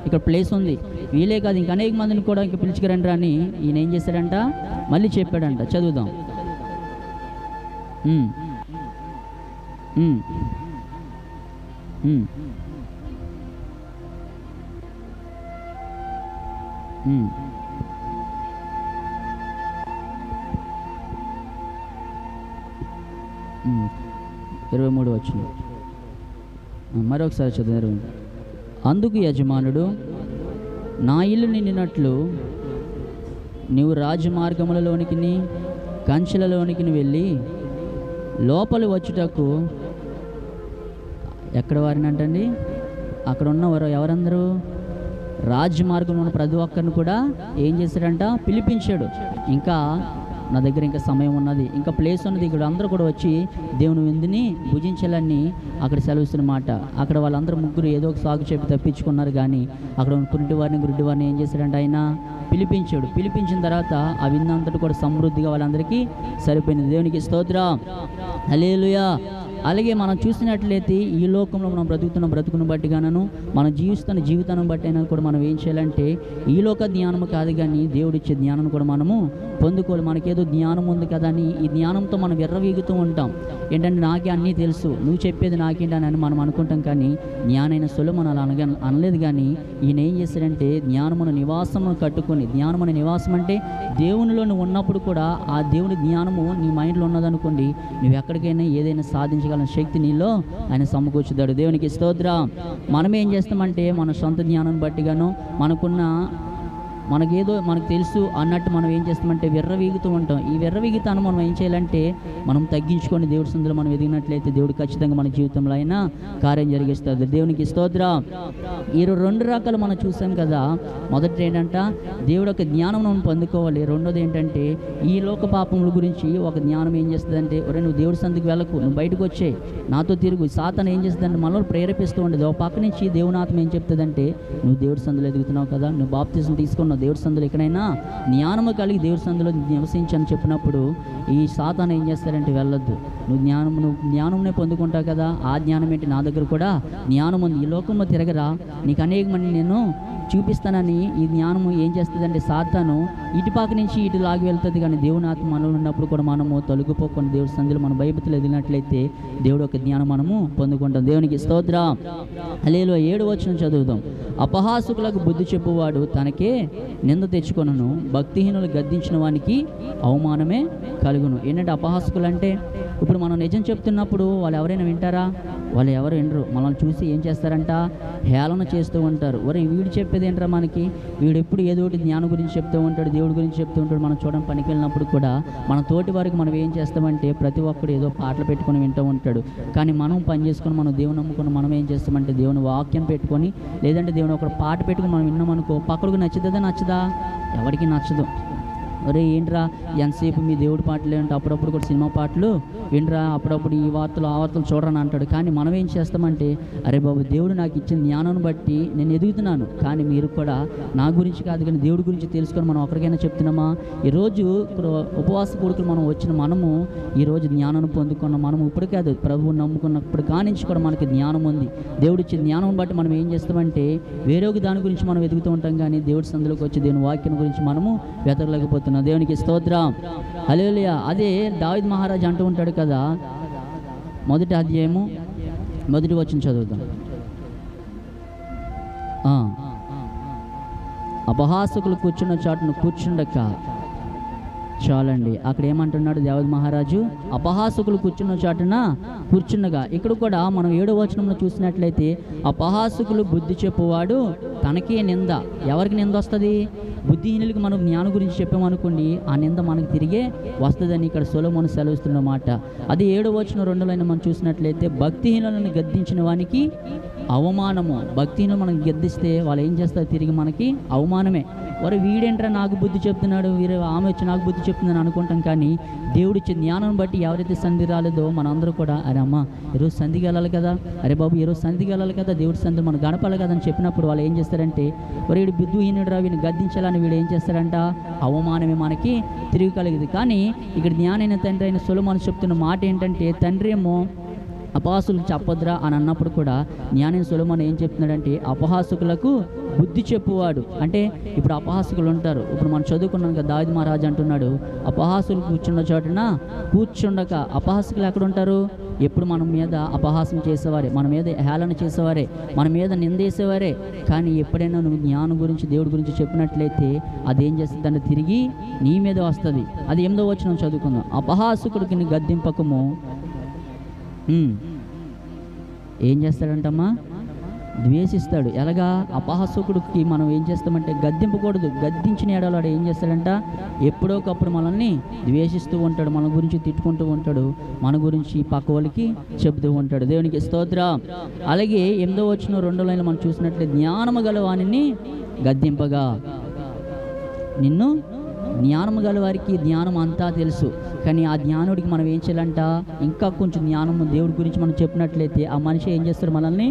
ఇక్కడ ప్లేస్ ఉంది, వీలే కాదు ఇంకా అనేక మందిని కూడా ఇంకా పిలుచుకురండి అని ఈయన ఏం చేశాడంట? మళ్ళీ చెప్పాడంట. చదువుదాం. ఇరవై 23 వచ్చింది. మరొకసారి చదువు. అందుకు యజమానుడు, నా ఇల్లు నిండినట్లు నీవు రాజమార్గములలోనికి, కంచెలలోనికి వెళ్ళి లోపలి వచ్చుటకు, ఎక్కడ వారిని అంటండి? అక్కడ ఉన్నవారు ఎవరందరూ? రాజమార్గంలో ఉన్న ప్రతి ఒక్కరిని కూడా ఏం చేశాడంట? పిలిపించాడు. ఇంకా నా దగ్గర ఇంకా సమయం ఉన్నది, ఇంకా ప్లేస్ ఉన్నది, ఇక్కడ అందరూ కూడా వచ్చి దేవుని విందుని భుజించాలని అక్కడ సెలవిస్తున్న మాట. అక్కడ వాళ్ళందరూ 3 ఏదో ఒక సాగు చెప్పి తప్పించుకున్నారు. కానీ అక్కడ కుంటివారిని, గుడ్డివారిని ఏం చేశాడంట? ఆయన పిలిపించాడు. పిలిపించిన తర్వాత ఆ విందు అంతటి కూడా సమృద్ధిగా వాళ్ళందరికీ సరిపోయింది. దేవునికి స్తోత్రం. హల్లెలూయా. అలాగే మనం చూసినట్లయితే ఈ లోకంలో మనం బ్రతుకుతున్న బ్రతుకును బట్టి గానను మనం జీవిస్తున్న జీవితాన్ని బట్టి అయినా కూడా మనం ఏం చేయాలంటే ఈ లోక జ్ఞానము కాదు కానీ దేవుడిచ్చే జ్ఞానం కూడా మనము పొందుకోవాలి. మనకేదో జ్ఞానం ఉంది కదా అని ఈ జ్ఞానంతో మనం ఎర్రవీగుతూ ఉంటాం. ఏంటంటే నాకే అన్నీ తెలుసు, నువ్వు చెప్పేది నాకేంటని మనం అనుకుంటాం. కానీ జ్ఞానైన సొలొమోను అలా అనలేదు. కానీ ఈయన ఏం చేశాడంటే జ్ఞానమును నివాసమును కట్టుకొని, జ్ఞానమున నివాసం అంటే దేవునిలో నువ్వు ఉన్నప్పుడు కూడా ఆ దేవుని జ్ఞానము నీ మైండ్లో ఉన్నదనుకోండి, నువ్వు ఎక్కడికైనా ఏదైనా సాధించగల శక్తి నీలో ఆయన సమకూర్చుతాడు. దేవునికి స్తోత్రం. మనం ఏం చేస్తామంటే మన సొంత జ్ఞానాన్ని బట్టిగాను మనకేదో మనకు తెలుసు అన్నట్టు మనం ఏం చేస్తామంటే విర్రవీగుతూ ఉంటాం. ఈ విర్రవీగుతాను మనం ఏం చేయాలంటే మనం తగ్గించుకొని దేవుడి సందులో మనం ఎదిగినట్లయితే దేవుడు ఖచ్చితంగా మన జీవితంలో అయినా కార్యం జరిగిస్తుంది. దేవునికి స్తోత్రం. ఈ 2 రకాలు మనం చూసాం కదా. మొదటి ఏంటంట దేవుడు ఒక జ్ఞానం మనం పొందుకోవాలి. రెండోది ఏంటంటే ఈ లోక పాపముల గురించి ఒక జ్ఞానం ఏం చేస్తుందంటే, ఒరే నువ్వు దేవుడి సందుకు వెళ్ళకు, నువ్వు బయటకు వచ్చే నాతో తిరుగు. సాతాను ఏం చేస్తుందంటే మనల్ని ప్రేరేపిస్తూ ఉండేది. ఒక పక్క నుంచి దేవుని ఆత్మ ఏం చెప్తుందంటే, నువ్వు దేవుడి సందులో ఎదుగుతున్నావు కదా, నువ్వు బాప్తిజం తీసుకున్నావు, దేవుడి సందులో ఎక్కడైనా జ్ఞానము కలిగి దేవుడి సందులో నివసించని చెప్పినప్పుడు ఈ సాతాను ఏం చేస్తారంటే వెళ్ళొద్దు, నువ్వు జ్ఞానంనే పొందుకుంటావు కదా, ఆ జ్ఞానం ఏంటి, నా దగ్గర కూడా జ్ఞానం ఉంది, ఈ లోకంలో తిరగరా, నీకు అనేక మంది నేను చూపిస్తానని ఈ జ్ఞానము ఏం చేస్తుందంటే సాతాను ఇటుపాక నుంచి ఇటు లాగి వెళ్తుంది. కానీ దేవుని ఆత్మ మనలో ఉన్నప్పుడు కూడా మనము తొలగిపోకుండా దేవుడి సందులో మన బైబిల్లో ఎదిగినట్లయితే దేవుడు ఒక జ్ఞానం మనము పొందుకుంటాం. దేవునికి స్తోత్రం. హల్లెలూయా. 7వ వచనం చదువుదాం. అపహాసకులకు బుద్ధి చెప్పువాడు తనకే నింద తెచ్చుకొనును, భక్తిహీనులు గద్దించిన వానికి అవమానమే కలుగును. ఏంటంటే అపహాసకులు అంటే ఇప్పుడు మనం నిజం చెప్తున్నప్పుడు వాళ్ళు ఎవరైనా వింటారా? వాళ్ళు ఎవరు వినరు. మనల్ని చూసి ఏం చేస్తారంట, హేళన చేస్తూ ఉంటారు. ఒరే వీడు చెప్పేది ఏంట్రా, మనకి వీడు ఎప్పుడు ఏదో ఒకటి జ్ఞానం గురించి చెప్తూ ఉంటాడు, దేవుడి గురించి చెప్తూ ఉంటాడు. మనం చూడడం పనికి వెళ్ళినప్పుడు కూడా మన తోటి వారికి మనం ఏం చేస్తామంటే ప్రతి ఒక్కడు ఏదో పాటలు పెట్టుకొని వింటూ ఉంటాడు. కానీ మనం పని చేసుకొని మనం దేవుని నమ్ముకొని మనం ఏం చేస్తామంటే దేవుని వాక్యం పెట్టుకొని లేదంటే దేవుని ఒక పాట పెట్టుకొని మనం విన్నామనుకో, పక్కడికి నచ్చుతుందా నచ్చదా? ఎవరికి నచ్చదు. ఒరే ఏంట్రా ఎంతసేపు మీ దేవుడి పాటలు అంటే అప్పుడప్పుడు కూడా సినిమా పాటలు వినరా, అప్పుడప్పుడు ఈ వార్తలు ఆ వార్తలు చూడరని అంటాడు. కానీ మనం ఏం చేస్తామంటే, అరే బాబు దేవుడు నాకు ఇచ్చిన జ్ఞానాన్ని బట్టి నేను ఎదుగుతున్నాను, కానీ మీరు కూడా నా గురించి కాదు కానీ దేవుడి గురించి తెలుసుకొని మనం ఒకరికైనా చెప్తున్నామా? ఈరోజు ఉపవాస కూడుకులు మనం వచ్చిన మనము ఈరోజు జ్ఞానాన్ని పొందుకున్నాం. మనం ఇప్పుడు కాదు, ప్రభువు నమ్ముకున్నప్పుడు కానించి కూడా మనకి జ్ఞానం ఉంది. దేవుడు ఇచ్చిన జ్ఞానం బట్టి మనం ఏం చేస్తామంటే వేరొక దాని గురించి మనం వెతుకుతూ ఉంటాం. కానీ దేవుడి సందులోకి వచ్చి దేవుని వాక్యం గురించి మనము వెతకలేకపోతున్నాం. దేవునికి స్తోత్రం. హల్లెలూయా. అదే దావీదు మహారాజు అంటూ ఉంటాడు కదా, 1వ అధ్యాయము 1వ వచనం చదువుదాం. అపహాసకులు కూర్చున్న చాటును కూర్చుండక చాలండి. అక్కడ ఏమంటున్నాడు దావీదు మహారాజు, అపహాసకులు కూర్చున్న చాటున కూర్చుండగా. ఇక్కడ కూడా మనం 7వ వచనంలో చూసినట్లయితే అపహాసకులు బుద్ధి చెప్పువాడు తనకే నింద. ఎవరికి నింద వస్తుంది? బుద్ధిహీనులకి మనం జ్ఞానం గురించి చెప్పామనుకోండి, ఆ నింద మనకు తిరిగే వస్తుందని ఇక్కడ సొలొమోను సెలవిస్తున్నమాట. అది 7వ వచనం 2లో మనం చూసినట్లయితే భక్తిహీనులను గద్దించిన వానికి అవమానము. భక్తిహీనులు మనం గద్దిస్తే వాళ్ళు ఏం చేస్తారు? తిరిగి మనకి అవమానమే. వారు వీడేంట్రా నాకు బుద్ధి చెప్తున్నాడు, వీరు ఆమె వచ్చి నాకు బుద్ధి చెప్తుందని అనుకుంటాం. కానీ దేవుడిచ్చే జ్ఞానం బట్టి ఎవరైతే సంధి రాలేదో మనందరూ కూడా అరే అమ్మ ఈరోజు సంధికి వెళ్ళాలి కదా, అరే బాబు ఈరోజు సంధికి వెళ్ళాలి కదా, దేవుడి సంధి మనం గడపాలి కదా అని చెప్పినప్పుడు వాళ్ళు ఏం చేస్తారంటే, వీడు బుద్ధిహీనుడు రా, వీడిని గద్దించాలని వీడు ఏం చేస్తారంట, అవమానమే మనకి తిరిగి కలిగింది. కానీ ఇక్కడ జ్ఞానైన తండ్రి అయిన సొలొమోను చెప్తున్న మాట ఏంటంటే, తండ్రి ఏమో అపహాసులకు చెప్పొద్దురా అని అన్నప్పుడు కూడా జ్ఞానైన సొలొమోను ఏం చెప్తున్నాడంటే, అపహాసకులకు బుద్ధి చెప్పువాడు. అంటే ఇప్పుడు అపహాసకులు ఉంటారు. ఇప్పుడు మనం చదువుకున్నాం కదా, దావీదు మహారాజు అంటున్నాడు అపహాసులు కూర్చున్న చోటున కూర్చుండక. అపహాసకులు ఎక్కడ ఉంటారు? ఎప్పుడు మన మీద అపహాసం చేసేవారే, మన మీద హేళన చేసేవారే, మన మీద నిందేసేవారే. కానీ ఎప్పుడైనా నువ్వు జ్ఞానం గురించి దేవుడి గురించి చెప్పినట్లయితే అదేం చేస్తుందంటే తిరిగి నీ మీద వస్తుంది. అది 8వ వచనం చదువుకుందాం. అపహాసకుడికి గద్దింపకము. ఏం చేస్తాడంటమ్మా? ద్వేషిస్తాడు. ఎలాగా? అపహాసకుడికి మనం ఏం చేస్తామంటే గద్దింపకూడదు. గద్దించిన ఏడాడు ఏం చేస్తాడంట, ఎప్పుడోకప్పుడు మనల్ని ద్వేషిస్తూ ఉంటాడు, మన గురించి తిట్టుకుంటూ ఉంటాడు, మన గురించి పక్క వాళ్ళకి చెబుతూ ఉంటాడు. దేవునికి స్తోత్రం. అలాగే 8వ వచనం 2లో మనం చూసినట్లయితే జ్ఞానము గల వానిని గద్దింపగా. నిన్ను జ్ఞానము గల వారికి జ్ఞానం అంతా తెలుసు, కానీ ఆ జ్ఞానుడికి మనం ఏం చేయాలంట, ఇంకా కొంచెం జ్ఞానము దేవుడి గురించి మనం చెప్పినట్లయితే ఆ మనిషి ఏం చేస్తాడు, మనల్ని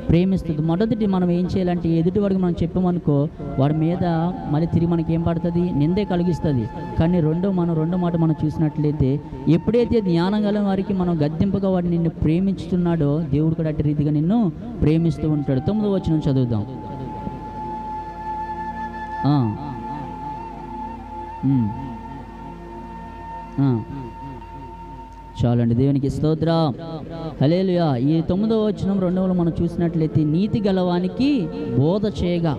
ప్రేమిస్తుంది. మొదటి మనం ఏం చేయాలంటే ఎదుటివాడికి మనం చెప్పామనుకో వాడి మీద మళ్ళీ తిరిగి మనకి ఏం పడుతుంది, నిందే కలిగిస్తుంది. కానీ రెండో మాట మనం చూసినట్లయితే ఎప్పుడైతే జ్ఞానం గల వారికి మనం గద్దింపుగా వాడు నిన్ను ప్రేమించుతున్నాడో దేవుడు కూడా అట్టి రీతిగా నిన్ను ప్రేమిస్తూ ఉంటాడు. 9వ వచనం చదువుదాం. చాలండి, దేవునికి స్తోత్రం, హల్లెలూయా. ఈ 9వ వచనం 2వ మనం చూసినట్లయితే నీతి గలవానికి బోధ చేయగా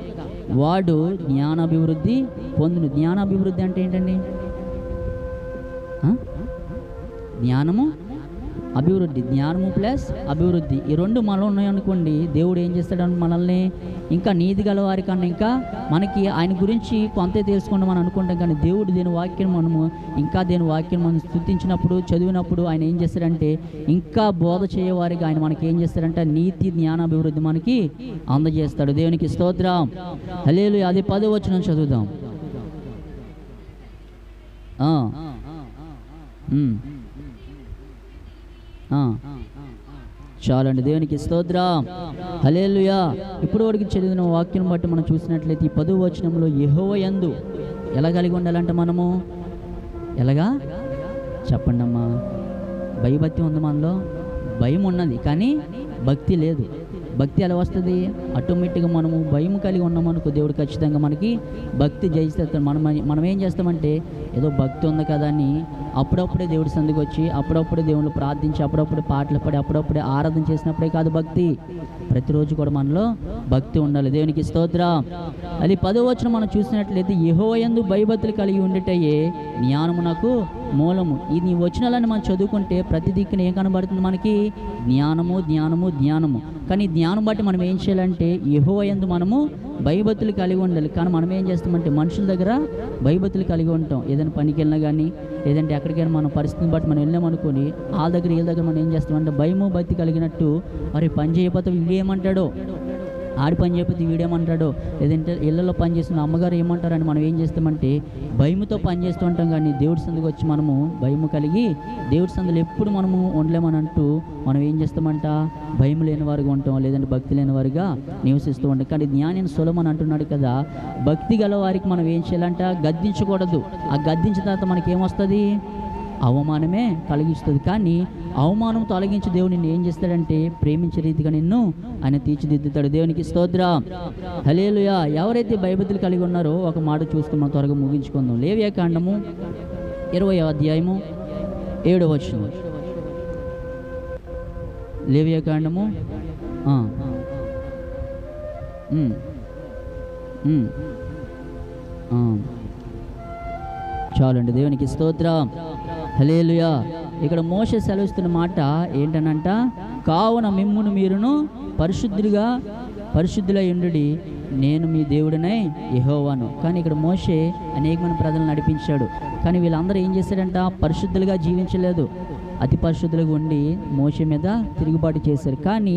వాడు జ్ఞానాభివృద్ధి పొందును. జ్ఞానాభివృద్ధి అంటే ఏంటండి? జ్ఞానము అభివృద్ధి, జ్ఞానము ప్లస్ అభివృద్ధి, ఈ రెండు మనలో ఉన్నాయనుకోండి దేవుడు ఏం చేస్తాడని మనల్ని ఇంకా నీతి గల వారి కన్నా ఇంకా మనకి ఆయన గురించి కొంత తెలుసుకుంటాం మనం అనుకుంటాం. కానీ దేవుడు దేని వాక్యం మనము ఇంకా దేని వాక్యం మనం స్తుతించినప్పుడు చదివినప్పుడు ఆయన ఏం చేస్తాడంటే ఇంకా బోధ చేయవారికి ఆయన మనకి ఏం చేస్తాడంటే నీతి జ్ఞానాభివృద్ధి మనకి అందజేస్తాడు. దేవునికి స్తోత్రం, హల్లెలూయా. అది 10వ వచనం చదువుదాం. చాలండి, దేవునికి స్తోత్రం, హల్లెలూయా. ఇప్పుడు వరకు చదివిన వాక్యం బట్టి మనం చూసినట్లయితే ఈ 10వ వచనంలో యెహోవా యందు ఎలా కలిగి ఉండాలంటే మనము ఎలాగా చెప్పండి అమ్మా? భయభక్తి ఉంది మనలో, భయం ఉన్నది కానీ భక్తి లేదు. భక్తి ఎలా వస్తుంది? ఆటోమేటిక్గా మనము భయం కలిగి ఉన్నామనుకో దేవుడు ఖచ్చితంగా మనకి భక్తి జయిస్తాడు. మనం ఏం చేస్తామంటే ఏదో భక్తి ఉంది కదా అని అప్పుడప్పుడే దేవుడి సందుకు వచ్చి అప్పుడప్పుడే దేవుళ్ళు ప్రార్థించి అప్పుడప్పుడే పాటలు పడి అప్పుడప్పుడే ఆరాధన చేసినప్పుడే కాదు భక్తి. ప్రతిరోజు కూడా మనలో భక్తి ఉండాలి. దేవునికి స్తోత్రం. అది 10వ వచనం మనం చూసినట్లయితే యెహోవా యందు భయభక్తులు కలిగి ఉండేటయే జ్ఞానము నాకు మూలము. ఈ వచనాలని మనం చదువుకుంటే ప్రతి దిక్కున ఏం కనబడుతుంది మనకి? జ్ఞానము జ్ఞానము జ్ఞానము. కానీ జ్ఞానం బట్టి మనం ఏం చేయాలంటే యెహోవా యందు మనము భయభక్తులు కలిగి ఉండాలి. కానీ మనం ఏం చేస్తామంటే మనుషుల దగ్గర భయభక్తులు కలిగి ఉంటాం. ఏదైనా పనికి వెళ్ళినా కానీ లేదంటే ఎక్కడికైనా మన పరిస్థితిని బట్టి మనం వెళ్ళామనుకొని ఆ దగ్గర వీళ్ళ దగ్గర మనం ఏం చేస్తామంటే భయము భక్తి కలిగినట్టు మరి పని చేయకపోతే వీడేమంటాడో, ఆడి పని చేయకపోతే వీడేమంటాడో, లేదంటే ఇళ్లలో పని చేస్తున్న అమ్మగారు ఏమంటారని మనం ఏం చేస్తామంటే భయముతో పని చేస్తూ ఉంటాం. కానీ దేవుడి సందుకు వచ్చి మనము భయము కలిగి దేవుడి సందులో ఎప్పుడు మనము ఉండలేమని అంటూ మనం ఏం చేస్తామంట భయం లేని వారిగా ఉంటాం, లేదంటే భక్తి లేని వారిగా నివసిస్తూ ఉంటాం. కానీ జ్ఞాని సొలొమోను అంటున్నాడు కదా, భక్తి గల వారికి మనం ఏం చేయాలంట గద్దించకూడదు. ఆ గద్దించిన తర్వాత మనకి ఏమొస్తుంది? అవమానమే కలిగిస్తుంది. కానీ అవమానం తొలగించి దేవుడు నిన్ను ఏం చేస్తాడంటే ప్రేమించే రీతిగా నిన్ను ఆయన తీర్చిదిద్దుతాడు. దేవునికి స్తోత్రం, హల్లెలూయా. ఎవరైతే భయభక్తులు కలిగి ఉన్నారో ఒక మాట చూసుకుని మనం త్వరగా ముగించుకుందాం. లేవియాకాండము 20వ అధ్యాయము 7వ వచనం. లేవియాకాండము చాలండి, దేవునికి స్తోత్రం, హల్లెలూయా. ఇక్కడ మోషే సెలవిస్తున్న మాట ఏంటనంట, కావున మిమ్మును మీరును పరిశుద్ధులై ఉండుడి, నేను మీ దేవుడినై యెహోవాను. కానీ ఇక్కడ మోషే అనేకమైన ప్రజలను నడిపించాడు. కానీ వీళ్ళందరూ ఏం చేశారంట? పరిశుద్ధులుగా జీవించలేదు, అతి పరిశుద్ధులుగా ఉండి మోషే మీద తిరుగుబాటు చేశారు. కానీ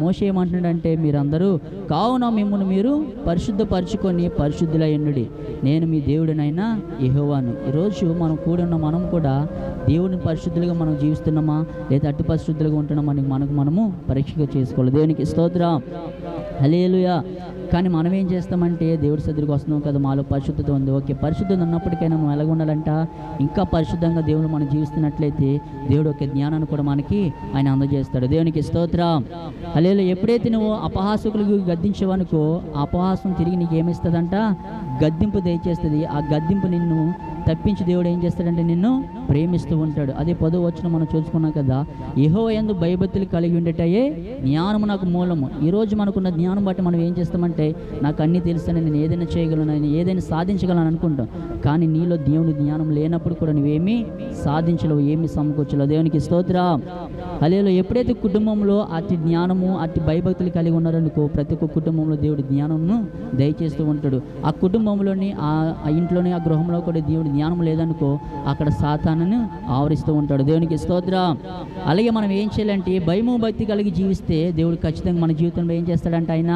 మోషే ఏమంటున్నాడంటే మీరందరూ కావున మిమ్మును మీరు పరిశుద్ధపరచుకొని పరిశుద్ధులై ఉండుడి, నేను మీ దేవుడినైనా యెహోవాను. ఈరోజు మనం కూడి ఉన్న మనం కూడా దేవుడిని పరిశుద్ధులుగా మనం జీవిస్తున్నామా లేదా అట్టి పరిశుద్ధులుగా ఉంటున్నామా అని మనము పరీక్షగా చేసుకోవాలి. దేవునికి స్తోత్రం, హల్లెలూయా. కానీ మనం ఏం చేస్తామంటే దేవుడి సన్నిధికి వస్తున్నాం కదా, మాలో పరిశుద్ధత ఉంది, ఓకే పరిశుద్ధత ఉన్నప్పటికైనా మనం ఎలాగ ఉండాలంట ఇంకా పరిశుద్ధంగా దేవుడు మనం జీవిస్తున్నట్లయితే దేవుడు ఒక జ్ఞానాన్ని కూడా మనకి ఆయన అందజేస్తాడు. దేవునికి స్తోత్రం, హల్లెలూయా. ఎప్పుడైతే నువ్వు అపహాసకులకు గద్దించేవనుకో ఆ అపహాసం తిరిగి నీకు ఏమిస్తుందంట? గద్దింపు దయచేస్తుంది. ఆ గద్దింపు నిన్ను తప్పించి దేవుడు ఏం చేస్తాడంటే నిన్ను ప్రేమిస్తూ ఉంటాడు. అదే 10వ వచనం మనం చూసుకున్నాం కదా, యెహోవా యందు భయభక్తులు కలిగి ఉండేటయే జ్ఞానము నాకు మూలము. ఈరోజు మనకున్న జ్ఞానం బట్టి మనం ఏం చేస్తామంటే నాకు అన్నీ తెలుసని నేను ఏదైనా చేయగలను, నేను ఏదైనా సాధించగలను అనుకుంటాం. కానీ నీలో దేవుని జ్ఞానం లేనప్పుడు కూడా నువ్వేమీ సాధించలేవు, ఏమీ సమకూర్చలేవు. దేవునికి స్తోత్రం, హల్లెలూయా. ఎప్పుడైతే కుటుంబంలో అతి జ్ఞానము అతి భయభక్తులు కలిగి ఉన్నారనుకో ప్రతి ఒక్క కుటుంబంలో దేవుడి జ్ఞానంను దయచేస్తూ ఉంటాడు. ఆ కుటుంబంలోని ఆ ఇంట్లోని ఆ గృహంలో కూడా దేవుడి జ్ఞానం లేదనుకో అక్కడ సాతానును ఆవరిస్తూ ఉంటాడు. దేవునికి స్తోత్రం. అలాగే మనం ఏం చేయాలంటే భయము భక్తి కలిగి జీవిస్తే దేవుడు ఖచ్చితంగా మన జీవితంలో ఏం చేస్తాడంటే ఆయన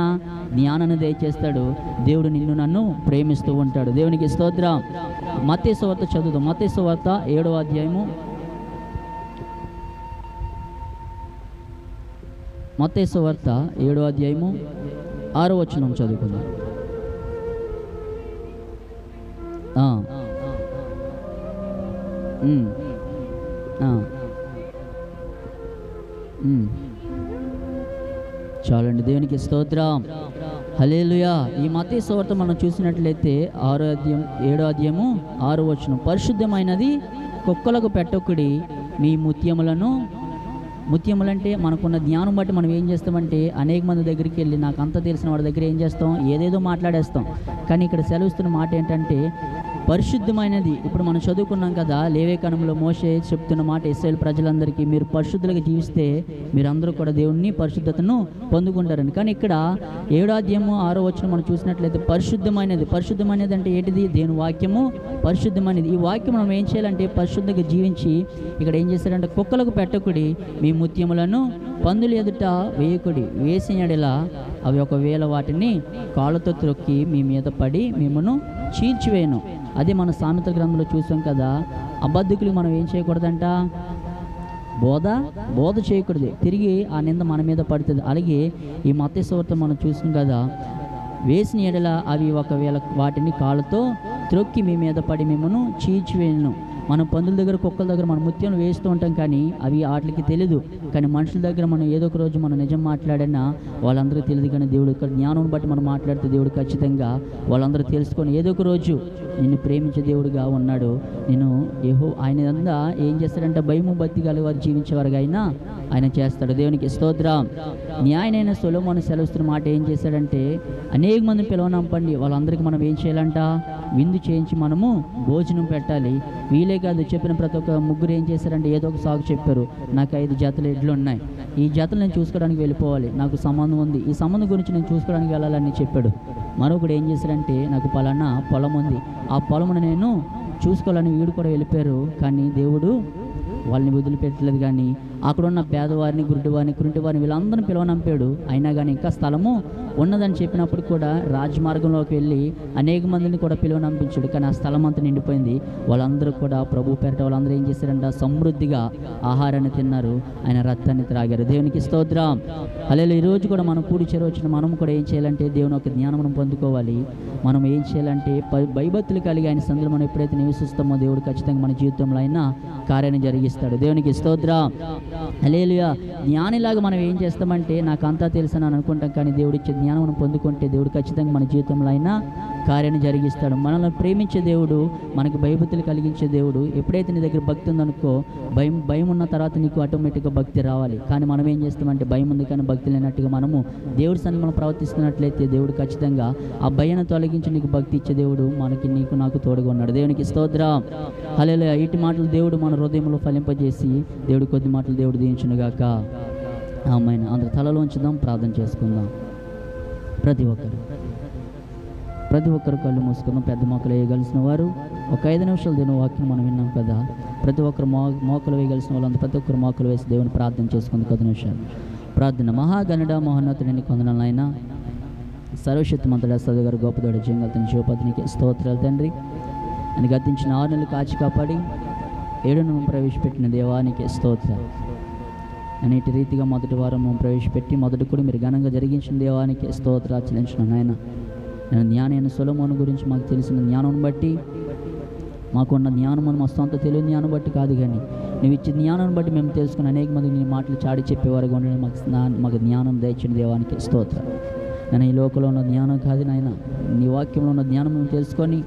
జ్ఞానాన్ని దయచేస్తాడు. దేవుడు నిన్ను నన్ను ప్రేమిస్తూ ఉంటాడు. దేవునికి స్తోత్రం. మత్తయి సువార్త చదువుదాం. మత్తయి సువార్త 7వ అధ్యాయము మత్తయి సువార్త 7వ అధ్యాయము 6వ వచనం చదువుకుందాం. చాలండి, దేవునికి స్తోత్రం. హల్లెలూయా. ఈ మత్తయి సువార్త మనం చూసినట్లయితే 7వ అధ్యాయము 6వ వచనం, పరిశుద్ధమైనది కుక్కలకు పెట్టకుడి మీ ముత్యములంటే మనకున్న జ్ఞానం బట్టి మనం ఏం చేస్తామంటే అనేక మంది దగ్గరికి వెళ్ళి నాకు అంత తెలిసిన వాడి దగ్గర ఏం చేస్తాం, ఏదేదో మాట్లాడేస్తాం. కానీ ఇక్కడ సెలవిస్తున్న మాట ఏంటంటే పరిశుద్ధమైనది. ఇప్పుడు మనం చదువుకున్నాం కదా, లేవియకాండంలో మోషే చెప్తున్న మాట ఇశ్రాయేలు ప్రజలందరికీ, మీరు పరిశుద్ధులుగా జీవిస్తే మీరందరూ కూడా దేవుణ్ణి పరిశుద్ధతను పొందుకుంటారని. కానీ ఇక్కడ 7వ అధ్యాయము 6వ వచనం మనం చూసినట్లయితే పరిశుద్ధమైనది అంటే ఏంటిది? దేవుని వాక్యము పరిశుద్ధమైనది. ఈ వాక్యం మనం ఏం చేయాలంటే పరిశుద్ధంగా జీవించి, ఇక్కడ ఏం చేస్తారంటే కుక్కలకు పెట్టకుడి, మీ ముత్యములను పందులు ఎదుట వేయకుడి, వేసిన ఎడల అవి ఒకవేళ వాటిని కాళ్ళతో త్రొక్కి మీ మీద పడి మిమ్మను చీల్చివేయను. అదే మన సామెతల గ్రంథంలో చూసాం కదా, అబద్ధికులు మనం ఏం చేయకూడదంట, బోధ చేయకూడదు, తిరిగి ఆ నింద మన మీద పడుతుంది. అలాగే ఈ మత్తయి సువార్త మనం చూసాం కదా, వేసిన ఎడల అవి ఒకవేళ వాటిని కాళ్ళతో త్రొక్కి మీ మీద పడి మిమ్మను చీల్చివేయను. మనం పందుల దగ్గర కుక్కల దగ్గర మనం ముత్యం వేస్తూ ఉంటాం, కానీ అవి వాటికి తెలియదు. కానీ మనుషుల దగ్గర మనం ఏదో ఒక రోజు మనం నిజం మాట్లాడినా వాళ్ళందరూ తెలియదు. కానీ దేవుడు ఇక్కడ జ్ఞానం బట్టి మనం మాట్లాడితే దేవుడు ఖచ్చితంగా వాళ్ళందరూ తెలుసుకొని ఏదో ఒక రోజు నిన్ను ప్రేమించే దేవుడుగా ఉన్నాడు. నేను ఆయన అంతా ఏం చేస్తాడంటే భయము భక్తి కలిగి వారు జీవించేవారుగా ఆయన చేస్తాడు. దేవునికి స్తోత్రం. న్యాయనైన సొలొమోను సెలవుస్తున్న మాట ఏం చేశాడంటే, అనేక మంది పిలవనంపండి, వాళ్ళందరికీ మనం ఏం చేయాలంట, విందు చేయించి మనము భోజనం పెట్టాలి. వీలే కాదు, చెప్పిన ప్రతి ఒక్క ముగ్గురు ఏం చేశారంటే ఏదో ఒక సాగు చెప్పారు, నాకు 5 జతలు ఎడ్లు ఉన్నాయి, ఈ జతలు నేను చూసుకోవడానికి వెళ్ళిపోవాలి, నాకు సంబంధం ఉంది, ఈ సంబంధం గురించి నేను చూసుకోవడానికి వెళ్ళాలని చెప్పాడు. మరొకడు ఏం చేశారంటే, నాకు పలానా పొలం ఉంది, ఆ పొలమును నేను చూసుకోవాలని వీడు కూడా వెళ్ళిపోయారు. కానీ దేవుడు వాళ్ళని వదిలిపెట్టలేదు. కానీ అక్కడున్న పేదవారిని, గురుటివారిని వీళ్ళందరినీ పిలవనంపాడు. అయినా కానీ ఇంకా స్థలము ఉన్నదని చెప్పినప్పుడు కూడా రాజమార్గంలోకి వెళ్ళి అనేక మందిని కూడా పిలువనంపించాడు. కానీ ఆ స్థలం అంతా నిండిపోయింది. వాళ్ళందరూ కూడా ప్రభు పేరిట వాళ్ళందరూ ఏం చేశారంట, సమృద్ధిగా ఆహారాన్ని తిన్నారు, ఆయన రక్తాన్ని త్రాగారు. దేవునికి స్తోత్రం. హల్లెలూయా. ఈరోజు కూడా మనం కూడి చేరవచ్చిన మనం కూడా ఏం చేయాలంటే దేవుని యొక్క జ్ఞానం పొందుకోవాలి. మనం ఏం చేయాలంటే భయభక్తులు కలిగి ఆయన సందులో మనం ఎప్పుడైతే నివసిస్తామో దేవుడు ఖచ్చితంగా మన జీవితంలో అయినా కార్యాన్ని జరిగిస్తాడు. దేవునికి స్తోత్రం. హల్లెలూయా. జ్ఞానిలాగా మనం ఏం చేస్తామంటే నాకు అంతా తెలుసు అని అనుకుంటాం, కానీ దేవుడు ఇచ్చే జ్ఞానం పొందుకుంటే దేవుడు ఖచ్చితంగా మన జీవితంలో అయినా కార్యాన్ని జరిగిస్తాడు. మనల్ని ప్రేమించే దేవుడు, మనకి భయభక్తులు కలిగించే దేవుడు. ఎప్పుడైతే నీ దగ్గర భక్తి ఉందనుకో, భయం ఉన్న తర్వాత నీకు ఆటోమేటిక్గా భక్తి రావాలి. కానీ మనం ఏం చేస్తామంటే భయం ఉంది కానీ భక్తి లేనట్టుగా మనము దేవుడి సన్నిధిలో మనం ప్రవర్తిస్తున్నట్లయితే దేవుడు ఖచ్చితంగా ఆ భయాన్ని తొలగించి నీకు భక్తి ఇచ్చే దేవుడు నీకు నాకు తోడుగా ఉన్నాడు. దేవునికి స్తోత్రం. హల్లెలూయా. ఇటు మాటలు దేవుడు మన హృదయంలో ఫలింపజేసి దేవుడు కొద్ది మాటలు దేవుడు దీవించునుగాక. ఆమేన్. అందరూ తలలో ఉంచుదాం, ప్రార్థన చేసుకుందాం. ప్రతి ఒక్కరు కళ్ళు మూసుకుందాం. పెద్ద మోకలు వేయగలిసిన వారు ఒక 5 నిమిషాలు దేవుని వాక్యం మనం విన్నాం కదా, ప్రతి ఒక్కరు మోకలు వేయగలిసిన వాళ్ళంతా ప్రతి ఒక్కరు మోకలు వేసి దేవుని ప్రార్థన చేసుకుంది. 10 నిమిషాలు ప్రార్థన. మహాగణుడ మహోన్నతుడిని కొందనాలు నాయన, సర్వశక్తిమంతుడా సదు గారు గొప్పదోడు జంగల్తని శివపత్నికి స్తోత్రాలు తండ్రి. అని గతించిన 6 నెలలు కాచి కాపాడి 7ను ప్రవేశపెట్టిన దేవానికి స్తోత్రాలు. అనేటి రీతిగా మొదటి వారం ప్రవేశపెట్టి మొదటి కూడా మీరు ఘనంగా జరిగించిన దేవానికి స్తోత్రాలు చెల్లించిన నాయన. నేను జ్ఞానైన సొలొమోను గురించి మాకు తెలిసిన జ్ఞానం బట్టి, మాకున్న జ్ఞానము మా సొంత తెలివి జ్ఞానం బట్టి కాదు, కానీ నువ్వు ఇచ్చే జ్ఞానాన్ని బట్టి మేము తెలుసుకుని అనేక మందికి నీ మాటలు చాడి చెప్పేవారుగా ఉండడం మాకు జ్ఞానం దయచిన దేవానికి స్తోత్రాలు. నేను ఈ లోకంలో ఉన్న జ్ఞానం కాదు నాయన, నీ వాక్యంలో ఉన్న జ్ఞానం మేము తెలుసుకొని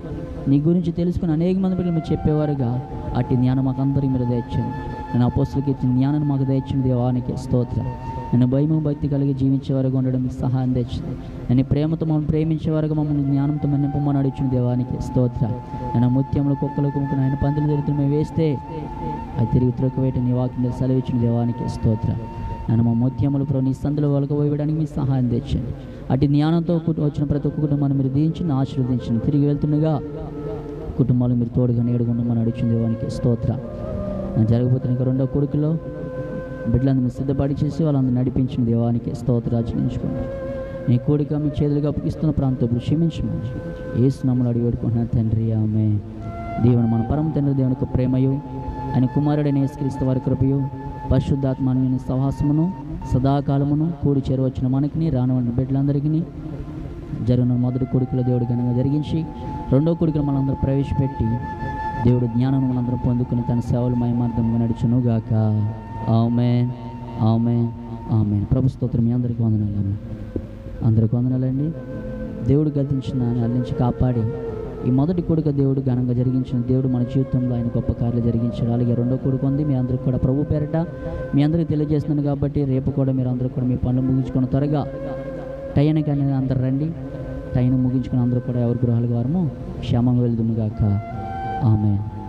నీ గురించి తెలుసుకుని అనేక మంది బిడ్డలు మీరు చెప్పేవారుగా అట్టి జ్ఞానం మాకు అందరికీ మీరు దయచండి. నేను అపోస్తులకి ఇచ్చిన జ్ఞానాన్ని మాకు దయచిన దేవానికి స్తోత్రం. నేను భయము భక్తి కలిగి జీవించేవారుగా ఉండడం మీకు సహాయం తెచ్చింది. నేను ప్రేమతో మమ్మల్ని ప్రేమించేవారుగా మమ్మల్ని జ్ఞానంతో నింపమని అడిచిన దేవానికి స్తోత్రం. నేను ముత్యంలో కుక్కలు కుమ్ముకుని ఆయన పందులు దొరుకుతున్న మేము వేస్తే అది తిరిగి త్రొక్కవేట నీ వాక్యం సెలవిచ్చిన దేవానికి స్తోత్రం. నేను మా ముత్యములు నీ సందులో వాళ్ళకు పోయడానికి మీ సహాయం తెచ్చండి. అటు జ్ఞానంతో వచ్చిన ప్రతి ఒక్క కుటుంబాన్ని మీరు దీవించి ఆశీర్వదించండి. తిరిగి వెళ్తుండగా కుటుంబాలు మీరు తోడుగా నేడుకుంటామని అడిచిన దేవానికి స్తోత్రం. జరగబోతున్న ఇంకా 2వ కొడుకులో బిడ్డలందరూ మీరు సిద్ధపడి చేసి వాళ్ళందరూ నడిపించిన దేవానికి స్తోత్రాచరించుకోండి. నీ కోడిక మీ చేతులుగా అప్పగిస్తున్న ప్రాంతంలో క్షమించమని యేసు నామములో అడిగి వేడుకుంటున్నాను తండ్రి, ఆమేన్. దేవుని మన పరమ తండ్రి దేవుని యొక్క ప్రేమయు, ఆయన కుమారుడైన యేసుక్రీస్తు వారి కృపయు, పరిశుద్ధాత్మ సహవాసమును సదాకాలమును కూడి చేరవచ్చిన మనకిని రానవన్న బిడ్డలందరికీ జరిగిన మొదటి కొడుకుల దేవుడు ఘనంగా జరిగించి రెండో కొడుకులు మనందరూ ప్రవేశపెట్టి దేవుడు జ్ఞానం మనందరం పొందుకుని తన సేవలు మహిమార్థంగా నడుచునుగాక. ఆమేన్, ఆమేన్, ఆమేన్. ప్రభు స్తోత్రం. మీ అందరికీ వందనాలు. అందరికీ వందనాలండి. దేవుడు గతించిన అల్లించి కాపాడి ఈ మొదటి కొడుకు దేవుడు ఘనంగా జరిగించిన దేవుడు మన జీవితంలో ఆయన గొప్ప కార్యాలు జరిగించాడు. అలాగే రెండో కొడుకు ఉంది. మీ అందరికి కూడా ప్రభు పేరట మీ అందరికీ తెలియజేస్తున్నాను కాబట్టి రేపు కూడా మీరు అందరూ కూడా మీ పనులు ముగించుకొని త్వరగా టైంకి అనేది అందరు రండి. టైం ముగించుకుని అందరూ కూడా ఎవరి గృహాలకు వారము క్షేమంగా వెళ్దుముగాక. ఆమేన్.